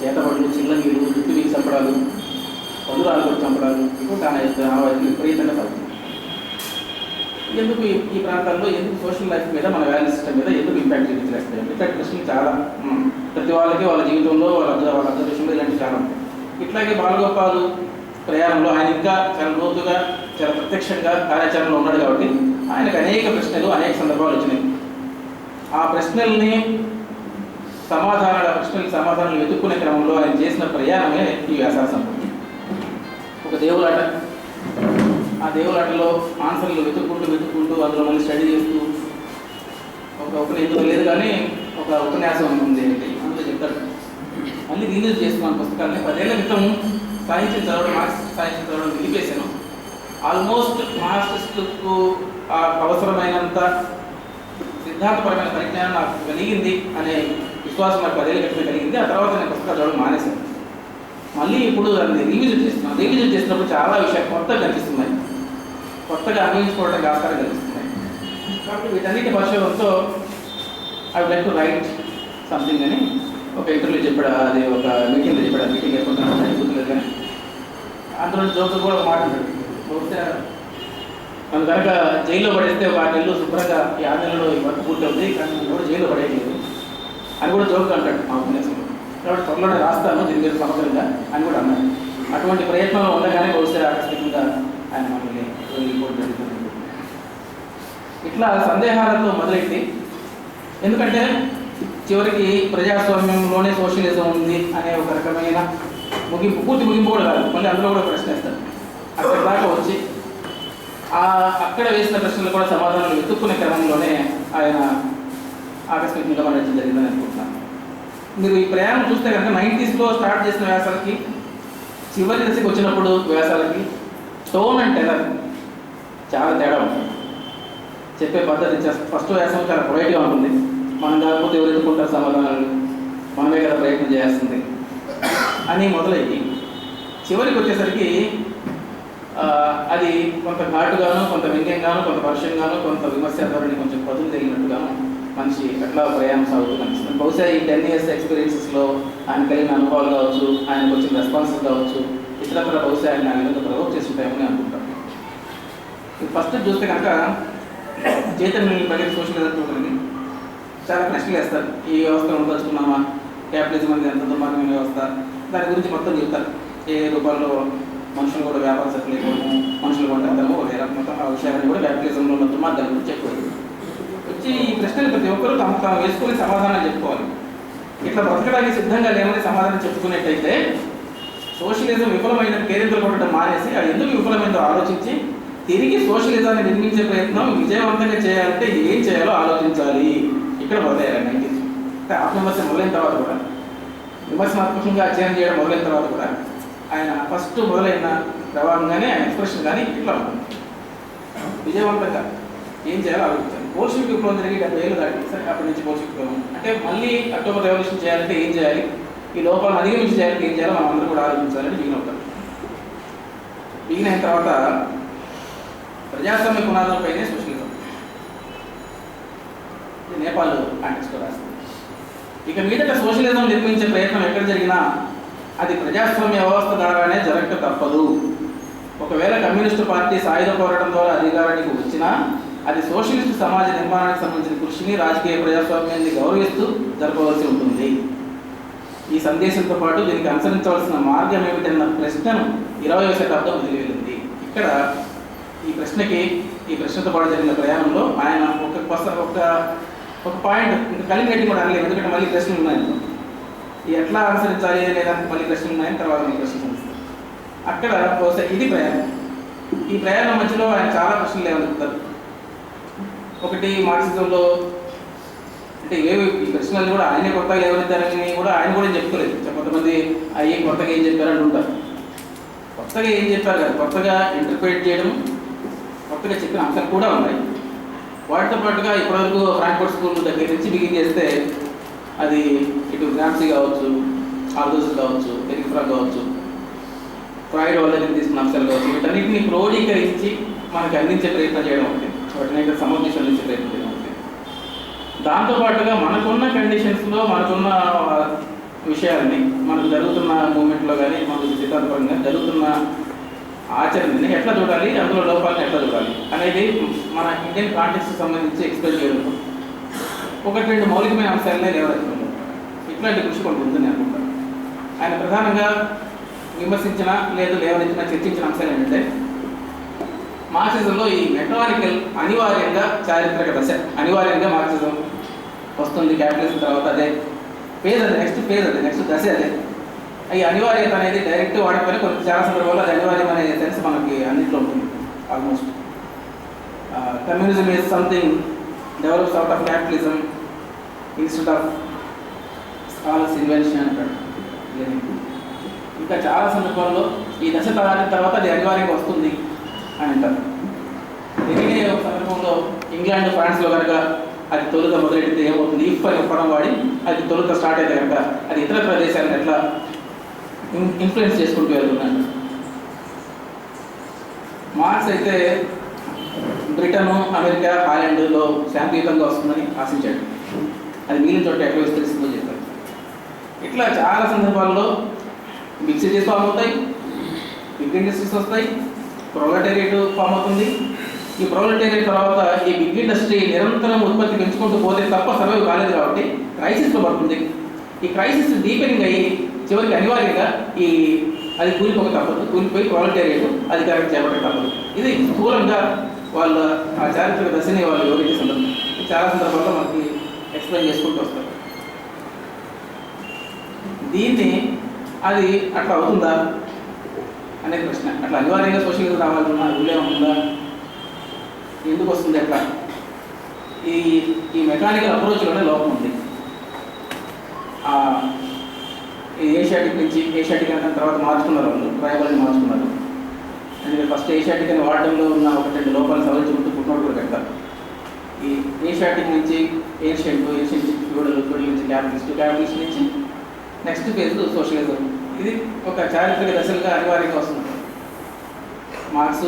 చేతబడులు, చిల్లనీళ్ళు, జుట్టు వీకి చంపడాలు, పదురాలు కూడా చంపడాలు ఇటువంటి ఆనవాయితీలు విపరీతంగా సాగుతుంది. ఎందుకు ఈ ప్రాంతాల్లో ఎందుకు సోషల్ లైఫ్ మీద, మన వాల్యూ సిస్టమ్ మీద ఎందుకు ఇంపాక్ట్ చూపించలేకపోయాం? ఇట్లాంటి ప్రశ్నలు చాలా ప్రతి వాళ్ళకి వాళ్ళ జీవితంలో వాళ్ళ అబ్జర్వేషన్లో ఇలాంటివి చాలా ఉంటాయి. ఇట్లాగే బాలగోపాలు ప్రయాణంలో ఆయన ఇంకా చాలా లోతుగా, చాలా ప్రత్యక్షంగా కార్యాచరణలో ఉన్నాడు కాబట్టి ఆయనకు అనేక ప్రశ్నలు, అనేక సందర్భాలు వచ్చినాయి. ఆ ప్రశ్నల్ని సమాధానాలు వెతుక్కునే క్రమంలో ఆయన చేసిన ప్రయాణమే ఈ వ్యాసాల సంపత్తి. ఒక దేవులాట, ఆ దేవులాటలో ఆన్సర్లు వెతుక్కుంటూ అందులో మళ్ళీ స్టడీ చేస్తూ, ఒక ఉపన్యాసం లేదు కానీ ఒక ఉపన్యాసం ఉంది అందులో చెప్తాడు. మళ్ళీ రీన్యూస్ చేసుకున్నాను పుస్తకాలని. 10 ఏళ్ల క్రితం సాహిత్యం చదవడం, మార్క్సిస్ట్ సాహిత్యం చదవడం నిలిపేశాను. ఆల్మోస్ట్ మార్క్సిస్టుకు అవసరమైనంత సిద్ధాంతపరమైన పరిజ్ఞానం నాకు కలిగింది అనే విశ్వాసం నాకు 10 ఏళ్ల క్రితం కలిగింది. ఆ తర్వాత నేను పుస్తకాలు చదవడం మానేశాను. మళ్ళీ ఇప్పుడు దాన్ని రివిజిట్ చేస్తున్నాను. రివిజిట్ చేసినప్పుడు చాలా విషయాలు కొత్తగా కనిపిస్తున్నాయి, కొత్తగా అన్వయించుకోవడానికి ఆస్కారం కనిపిస్తున్నాయి. కాబట్టి వీటన్నిటి పరిశోధనతో I would like to write something అని ఒక ఇంటర్వ్యూ చెప్పాడు. అది ఒక మీటింగ్లో చెప్పాడు. మీటింగ్ ఎప్పుడుతున్నాను గుర్తులేదు కానీ అందులో జోకులు కూడా ఒక మాట ఉంటాడు. బహుశా మనం కనుక జైల్లో పడేస్తే ఒక 6 నెలలు శుభ్రంగా ఈ 6 నెలలో ఈ వర్క్ పూర్తి అవుతుంది, కానీ మనం కూడా జైల్లో పడేయలేదు అని కూడా జోక్ అంటాడు మా ఉపన్యాసంలో. కాబట్టి త్వరలోనే రాస్తాను దీని మీద సమగ్రంగా అని కూడా అన్నాడు. అటువంటి ప్రయత్నంలో ఉండగానే బహుశా ఆకస్మికంగా ఆయన మనల్ని రిపోర్ట్ జరుగుతుంది. ఇట్లా సందేహాలతో మొదలెట్టి, ఎందుకంటే చివరికి ప్రజాస్వామ్యంలోనే సోషలిజం ఉంది అనే ఒక రకమైన పూర్తి ముగింపు కూడా కాదు, మళ్ళీ అందులో కూడా ప్రశ్న వేస్తారు. అక్కడ దాకా వచ్చి అక్కడ వేసిన ప్రశ్నలు కూడా సమాధానాలు వెతుక్కునే క్రమంలోనే ఆయన ఆకస్మికంగా మరణించడం జరిగిందని అనుకుంటున్నాను. మీరు ఈ ప్రయాణం చూస్తే కనుక 90s స్టార్ట్ చేసిన వ్యాసాలకి చివరి దశకి వచ్చినప్పుడు వ్యాసాలకి టోన్ అండ్ టెనర్ చాలా తేడా ఉంటుంది. చెప్పే పద్ధతి ఫస్ట్ వ్యాసం చాలా పొలైట్గా ఉంటుంది. మనం కాకపోతే ఎవరు ఎదుర్కొంటారు సమాధానాలు, మనమే కదా ప్రయత్నం చేస్తుంది అని మొదలయ్యి చివరికి వచ్చేసరికి అది కొంత ఘాటుగాను, కొంత వ్యంగ్యంగాను, కొంత పరుషంగాను, కొంత విమర్శాధోరణి కొంచెం పదులు తగినట్టుగాను మనిషి అట్లా ప్రయాణం సాగుతూ కనిపిస్తుంది. బహుశా ఈ 10 years ఎక్స్పీరియన్సెస్లో ఆయన కలిగిన అనుభవాలు కావచ్చు, ఆయనకు వచ్చిన రెస్పాన్సెస్ కావచ్చు, ఇతరత్ర బహుశా ఆయన విధంగా ప్రవోక్ చేస్తుంటామని అనుకుంటాం. ఫస్ట్ చూస్తే కనుక చైతన్య ప్రగతి సోషలిజం చూడండి, చాలా ప్రశ్నలు వేస్తారు. ఈ వ్యవస్థను ఉండదలుచుకున్నామా, క్యాపిటలిజం అనేది ఎంత దుర్మార్గమైన వ్యవస్థ, దాని గురించి మొత్తం చెప్తారు. ఏ రూపాల్లో మనుషులు కూడా వ్యాపార శక్తులు అయిపోవడము, మనుషులు కొంటాము వగైరా మొత్తం ఆ విషయాన్ని కూడా క్యాపిటలిజంలో ఉన్న దుర్మార్గాల గురించి చెప్పారు. వచ్చి ఈ ప్రశ్నలు ప్రతి ఒక్కరూ తాము వేసుకుని సమాధానం చెప్పుకోవాలి. ఇట్లా బ్రతకడానికి సిద్ధంగా లేమని సమాధానం చెప్పుకునేట్టయితే సోషలిజం విఫలమైన కేరింతలు కొట్టడం మానేసి అది ఎందుకు విఫలమైందో ఆలోచించి తిరిగి సోషలిజాన్ని నిర్మించే ప్రయత్నం విజయవంతంగా చేయాలంటే ఏం చేయాలో ఆలోచించాలి. ఇక్కడ మొదలయ్యారు 90s. అంటే ఆత్మవిమర్శ మొదలైన తర్వాత కూడా, విమర్శనాత్మకంగా అధ్యయనం చేయడం మొదలైన తర్వాత కూడా ఆయన ఫస్ట్ మొదలైన ప్రవాహంగానే ఆయన ఎక్స్ప్రెషన్ కానీ ఇట్లా ఉంటుంది. విజయవంతంగా ఏం చేయాలో ఆలోచించాలి. బోల్షివిక్ విప్లవం జరిగి 70 ఏళ్ళు దాటి సరే అప్పటి నుంచి బోల్షివిక్ విప్లవం అంటే మళ్ళీ అక్టోబర్ రెవల్యూషన్ చేయాలంటే ఏం చేయాలి, ఈ లోపాలను అధిగమించి చేయాలంటే ఏం చేయాలో మనం అందరూ కూడా ఆలోచించాలని బిగిన్ అవుతారు. బిగిన్ అయిన తర్వాత ప్రజాస్వామ్య పునాదులపైనే సోషలిజం, నేపాల్ కాంటెక్స్ట్లో రాస్తుంది. ఇక మీదట సోషలిజం నిర్మించే ప్రయత్నం ఎక్కడ జరిగినా అది ప్రజాస్వామ్య వ్యవస్థ ద్వారానే జరగక తప్పదు. ఒకవేళ కమ్యూనిస్టు పార్టీ సాయుధ పోరాటం ద్వారా అధికారానికి వచ్చినా అది సోషలిస్టు సమాజ నిర్మాణానికి సంబంధించిన కృషిని, రాజకీయ ప్రజాస్వామ్యాన్ని గౌరవిస్తూ జరపవలసి ఉంటుంది. ఈ సందేశంతో పాటు దీనికి అనుసరించవలసిన మార్గం ఏమిటన్న ప్రశ్నను 20వ శతాబ్దం వదిలివెళ్ళింది. ఇక్కడ ఈ ప్రశ్నతో పాటు జరిగిన ప్రయాణంలో ఆయన ఒక పాయింట్ ఇంకా కలిగినట్టు కూడా అనలేదు, ఎందుకంటే మళ్ళీ ప్రశ్నలు ఉన్నాయి. ఎట్లా అనుసరించాలి అనేదానికి మళ్ళీ ప్రశ్నలు ఉన్నాయని తర్వాత మళ్ళీ ప్రశ్నలు వస్తాయి. అక్కడ బహుశా ఇది ప్రయాణం. ఈ ప్రయాణం మధ్యలో ఆయన చాలా ప్రశ్నలు లేవనెత్తారు. ఒకటి మార్క్సిజంలో అంటే ఏవి ఈ ప్రశ్నలు కూడా ఆయనే కొత్తగా లేవనెత్తారని కూడా ఆయన కూడా చెప్పుకోలేదు. కొంతమంది అయ్యి కొత్తగా ఏం చెప్పారని ఉంటారు. కొత్తగా ఏం చెప్పారు కదా, కొత్తగా ఇంటర్ప్రిట్ చేయడం, కొత్తగా చెప్పిన అంశాలు కూడా ఉన్నాయి. వాటితో పాటుగా ఇప్పటివరకు ఫ్రాంక్ఫర్ట్ స్కూల్ దగ్గర నుంచి బిగిన్ చేస్తే అది ఇటు గ్రామ్సీ కావచ్చు, ఆల్దోస్ కావచ్చు, ఎరిక్ ఫ్రాగ్ కావచ్చు, ఫ్రాయిడ్ వాళ్ళ దగ్గర తీసుకున్న అంశాలు కావచ్చు, వీటన్నిటిని క్రోడీకరించి మనకి అందించే ప్రయత్నం చేయడం ఒకటి, వాటిని ఇక్కడ సమర్థించి అందించే ప్రయత్నం చేయడం ఒకటి. దాంతోపాటుగా మనకున్న కండిషన్స్లో మనకున్న విషయాలని మనకు జరుగుతున్న మూమెంట్లో కానీ మనకు సిద్ధాంతపరంగా జరుగుతున్న ఆచరణని ఎట్లా చూడాలి, అందులో లోపాలను ఎట్లా చూడాలి అనేది మన ఇండియన్ కాంటెక్స్కి సంబంధించి ఎక్స్ప్లెయిన్ చేయడం ఒకటి రెండు మౌలికమైన అంశాలనే లేవనెత్తుతుంది. ఇట్లాంటి కృషి కొంత ఉందని అనుకుంటాను. ఆయన ప్రధానంగా విమర్శించిన లేదు లేవనెత్తిన చర్చించిన అంశాలు ఏంటంటే మార్క్సిజంలో ఈ మెకానికల్ అనివార్యంగా చారిత్రక దశ, అనివార్యంగా మార్క్సిజం వస్తుంది క్యాపిటలిజం తర్వాత, అదే ఫేజ్, అది నెక్స్ట్ ఫేజ్, అది నెక్స్ట్ దశ, అదే ఈ అనివార్యత అనేది డైరెక్ట్ వాడకపోయినా కొన్ని చాలా సందర్భాల్లో అది అనివార్యం అనే సెన్స్ మనకి అన్నింటిలో ఉంటుంది. Almost communism is something develops out of capitalism instead of scholars invention అంటాడు. ఇంకా చాలా సందర్భాల్లో ఈ దశ తర్వాత అది అనివార్యంగా వస్తుంది అని అంటారు. దీనినే ఒక సందర్భంలో ఇంగ్లాండ్ ఫ్రాన్స్లో కనుక అది తొలుత మొదలెడితే ఏమవుతుంది, ఇఫ్ అని పదం వాడి అది తొలుత స్టార్ట్ అయితే కనుక అది ఇతర ప్రదేశాలను ఎట్లా ఇన్ఫ్లుయెన్స్ చేసుకుంటూ వెళ్తున్నాడు. మార్క్స్ అయితే బ్రిటన్, అమెరికా, హాలండ్లో శాంతియుతంగా వస్తుందని ఆశించాడు. అది మిగిలిన చోట ఎక్కడ విస్తరిస్తుందో చెప్పారు. ఇట్లా చాలా సందర్భాల్లో బిగ్ సిటీస్ ఫామ్ అవుతాయి, బిగ్ ఇండస్ట్రీస్ వస్తాయి, ప్రొలెటేరియట్ ఫామ్ అవుతుంది. ఈ ప్రొలెటేరియట్ తర్వాత ఈ బిగ్ ఇండస్ట్రీ నిరంతరం ఉత్పత్తి పెంచుకుంటూ పోతే తప్ప సర్వైవ్ కాలేదు కాబట్టి క్రైసిస్లో పడుతుంది. ఈ క్రైసిస్ డీపెనింగ్ అయ్యి చివరికి అనివార్యంగా అది కూలిపోక తప్పదు, కూలిపోయి ప్రొలెటేరియట్ అధికారం చేపట్టక తప్పదు. ఇది స్థూలంగా వాళ్ళ ఆ చారిత్రక దశని వాళ్ళు వివరించే సందర్భం. చాలా సందర్భాల్లో మనకి ఎక్స్ప్లెయిన్ చేసుకుంటూ వస్తారు. దీన్ని అది అట్లా అవుతుందా అనే ప్రశ్న. అట్లా అనివార్యంగా సోషలిజం రావాలన్నా రూలే ఉంటుందా, ఎందుకు వస్తుంది అట్లా? ఈ మెకానికల్ అప్రోచ్లోనే లోపం ఉంది. ఏషియాటిక్ నుంచి ఏషియాటిక్ అన్న తర్వాత మార్చుకున్నారు, వాళ్ళు ట్రైబల్ని మార్చుకున్నారు. అందుకే ఫస్ట్ ఏషియాటిక్ అని వాడడంలో ఉన్న ఒకటి రెండు లోపాలు సవరించుకుంటూ పుట్టినోడు కూడా పెడతారు. ఈ ఏషియాటిక్ నుంచి ఏషియన్ ఫ్యూడల్ నుంచి క్యాపిటలిస్ట్ నుంచి నెక్స్ట్ ఫేజ్ సోషలిజం. ఇది ఒక చారిత్రక దశలుగా అనివార్యంగా వస్తుంది. మార్క్స్,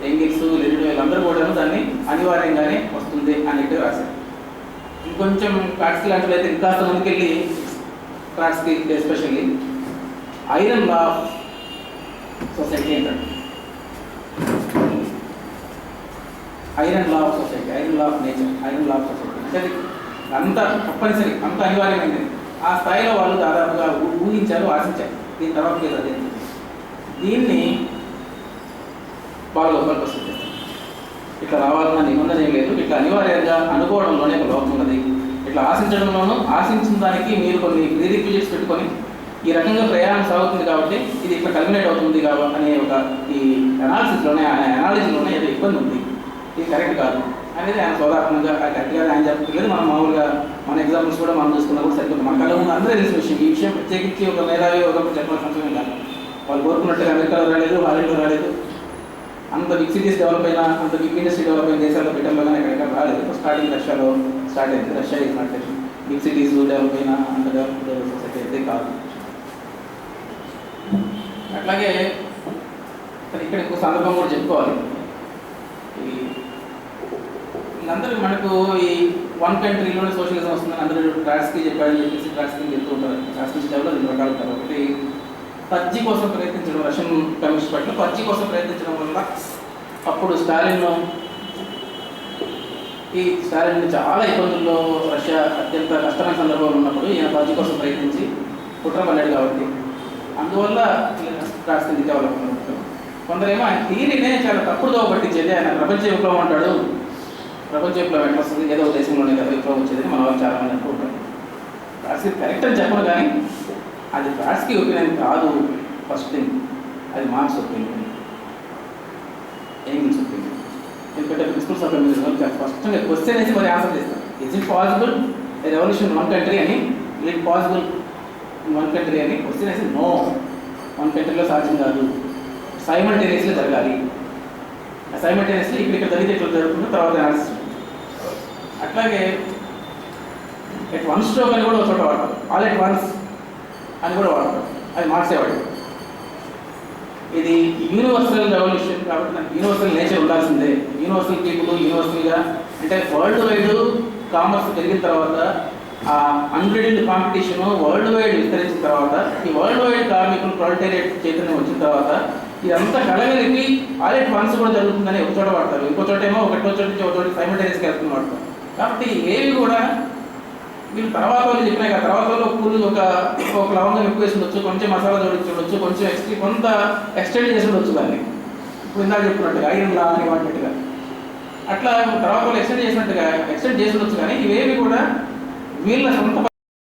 ఎంగిల్స్, లెనిన్ వీళ్ళందరూ కూడా దాన్ని అనివార్యంగానే వస్తుంది అన్నట్టు రాశారు. ఇంకొంచెం ట్రాట్స్కీ లాంటివి అయితే ఇంకా ముందుకెళ్ళి Trotsky especially iron law of society అంటాడు. Iron law of society, iron law of nature, iron law of society అంటే అంత తప్పనిసరి, అంత అనివార్యమైనది. ఆ స్థాయిలో వాళ్ళు దాదాపుగా ఊహించారు, ఆశించారు. దీని తర్వాత లేదు అదే. దీన్ని బాగా లోపలికి వస్తుంది. ఇట్లా రావాలన్న నిబంధన ఏం లేదు. ఇట్లా అనివార్యంగా అనుకోవడంలోనే ఒక లోపం ఉన్నది. ఇట్లా ఆశించడంలోనూ ఆశించిన దానికి మీరు కొన్ని ప్రీరిక్విజిట్స్ పెట్టుకొని ఈ రకంగా ప్రయాణం సాగుతుంది కాబట్టి ఇది ఇట్లా కల్మినేట్ అవుతుంది కాబట్టి అనే ఒక ఈ అనాలిసిస్లోనే ఏదో ఇబ్బంది ఉంది, ఇది కరెక్ట్ కాదు అనేది ఆయన సోదాత్మకంగా కరెక్ట్గా ఆయన చెప్పలేదు. మనం మామూలుగా మన ఎగ్జాంపుల్స్ కూడా మనం చూసుకున్నప్పుడు సరిపోతుంది. మన కళ్ళ ముందు అందరూ తెలిసిన విషయం. ఈ విషయం ప్రత్యేకించి ఒక మేధావి ఒకప్పుడు చెప్పాల్సిన అవసరం కాదు. వాళ్ళు కోరుకున్నట్టుగా అమెరికాలో రాలేదు, హాలీవుడ్లో రాలేదు, అంత బిగ్ సిటీస్ డెవలప్ అయినా, అంత బిగ్ ఇండస్ట్రీ డెవలప్ అయిన దేశాల్లో బ్రిటన్లో కానీ ఎక్కడెక్కడ రాలేదు. స్టార్టింగ్ రష్యాలో స్టార్ట్ అయింది. Russia is not big cities develop అయినా అంత డెవలప్ సొసైటీ అయితే కాదు. అట్లాగే ఇక్కడ ఇంకో సందర్భం కూడా చెప్పుకోవాలి. వీళ్ళందరూ మనకు ఈ వన్ కంట్రీలోనే సోషలిజం వస్తుందని అందరూ ట్రాట్స్కీ చెప్పాడని చెప్పేసి ట్రాట్స్కీ చెప్తూ ఉంటారు. ట్రాట్స్కీ స్టైల్లో రెండు రకాలు ఉంటారు. ఒకటి పజ్జీ కోసం ప్రయత్నించడం, రష్యన్ కమ్యూనిస్ట్ పార్టీలో పజ్జీ కోసం ప్రయత్నించడం వల్ల అప్పుడు స్టాలిన్ చాలా ఇబ్బందుల్లో రష్యా అత్యంత కష్టమైన సందర్భంలో ఉన్నప్పుడు ఈయన పజ్జీ కోసం ప్రయత్నించి కుట్ర పడ్డాడు కాబట్టి అందువల్ల ట్రాట్స్కీ డెవలప్ అవుతారు. కొందరేమో ఆయన థియరీనే చాలా తప్పుడు దోవ పట్టించేది. ఆయన ప్రపంచ విప్లవం అంటాడు. ప్రపంచ విప్లవం ఎట్లా వస్తుంది, ఏదో దేశంలోనే కదా విప్లవం వచ్చేది మన వాళ్ళు చాలామంది అనుకుంటారు. ట్రాట్స్కీ కరెక్ట్ అని చెప్పను, కానీ అది ట్రాట్స్కీ ఒపీనియన్ కాదు. ఫస్ట్ థింగ్ అది మార్క్స్ ఒపీనియన్, ఎంగిల్స్ ఒపీనియన్. ఎందుకంటే ప్రిన్సిపల్స్ ఆఫ్ కమ్యూనిజం స్పష్టంగా క్వశ్చన్ వేసి మరి ఆన్సర్ చేస్తారు. Is it possible a revolution one country అని, is it possible one country అని క్వశ్చన్ వేసి నో, వన్ కంట్రీలో సాధ్యం కాదు, సైమల్టేనియస్లీ జరగాలి. సైమల్టేనియస్లీ ఇక్కడ జరిగితే ఇట్లా జరుగుతుంది, తర్వాత అనాలిసిస్. అట్లాగే ఎట్ వన్ స్ట్రోక్ అని కూడా ఒక చోట వాడతారు, ఆల్ ఎట్ వన్స్ అని కూడా వాడతారు. అది మార్క్సే వాడు. ఇది యూనివర్సల్ రెవల్యూషన్ కాబట్టి నాకు యూనివర్సల్ నేచర్ ఉండాల్సిందే. యూనివర్సల్ పీపుల్ యూనివర్సల్గా అంటే వరల్డ్ వైడ్ కామర్స్ పెరిగిన తర్వాత ఆ అన్బ్రిడిల్డ్ కాంపిటీషన్ వరల్డ్ వైడ్ విస్తరించిన తర్వాత, ఈ వరల్డ్ వైడ్ కార్మికులు ప్రొలెటేరియట్ చైతన్యం వచ్చిన తర్వాత ఇదంతా కలగలిపి ఆడిట్ ఫండ్స్ కూడా జరుగుతుందని ఒక చోట వాడతారు, ఇంకో చోట ఏమో ఒకటో చోట నుంచి ఒక చోట సైమల్టేనియస్గా వెళ్తున్న వాడతారు. కాబట్టి ఏవి కూడా వీళ్ళు తర్వాత వాళ్ళు చెప్పినాయి కదా, తర్వాత వాళ్ళు కూలి ఒక లవంగం ఎక్కువ వేసి ఉండొచ్చు, కొంచెం మసాలా జోడించి ఉండొచ్చు, కొంచెం కొంత ఎక్స్టెండ్ చేసి ఉండొచ్చు దాన్ని. ఇప్పుడు ఇందాక చెప్పినట్టుగా ఐరన్ లా అని వాడినట్టుగా అట్లా తర్వాత వాళ్ళు ఎక్స్టెండ్ చేసి ఉండొచ్చు. కానీ ఇవేవి కూడా వీళ్ళ సొంత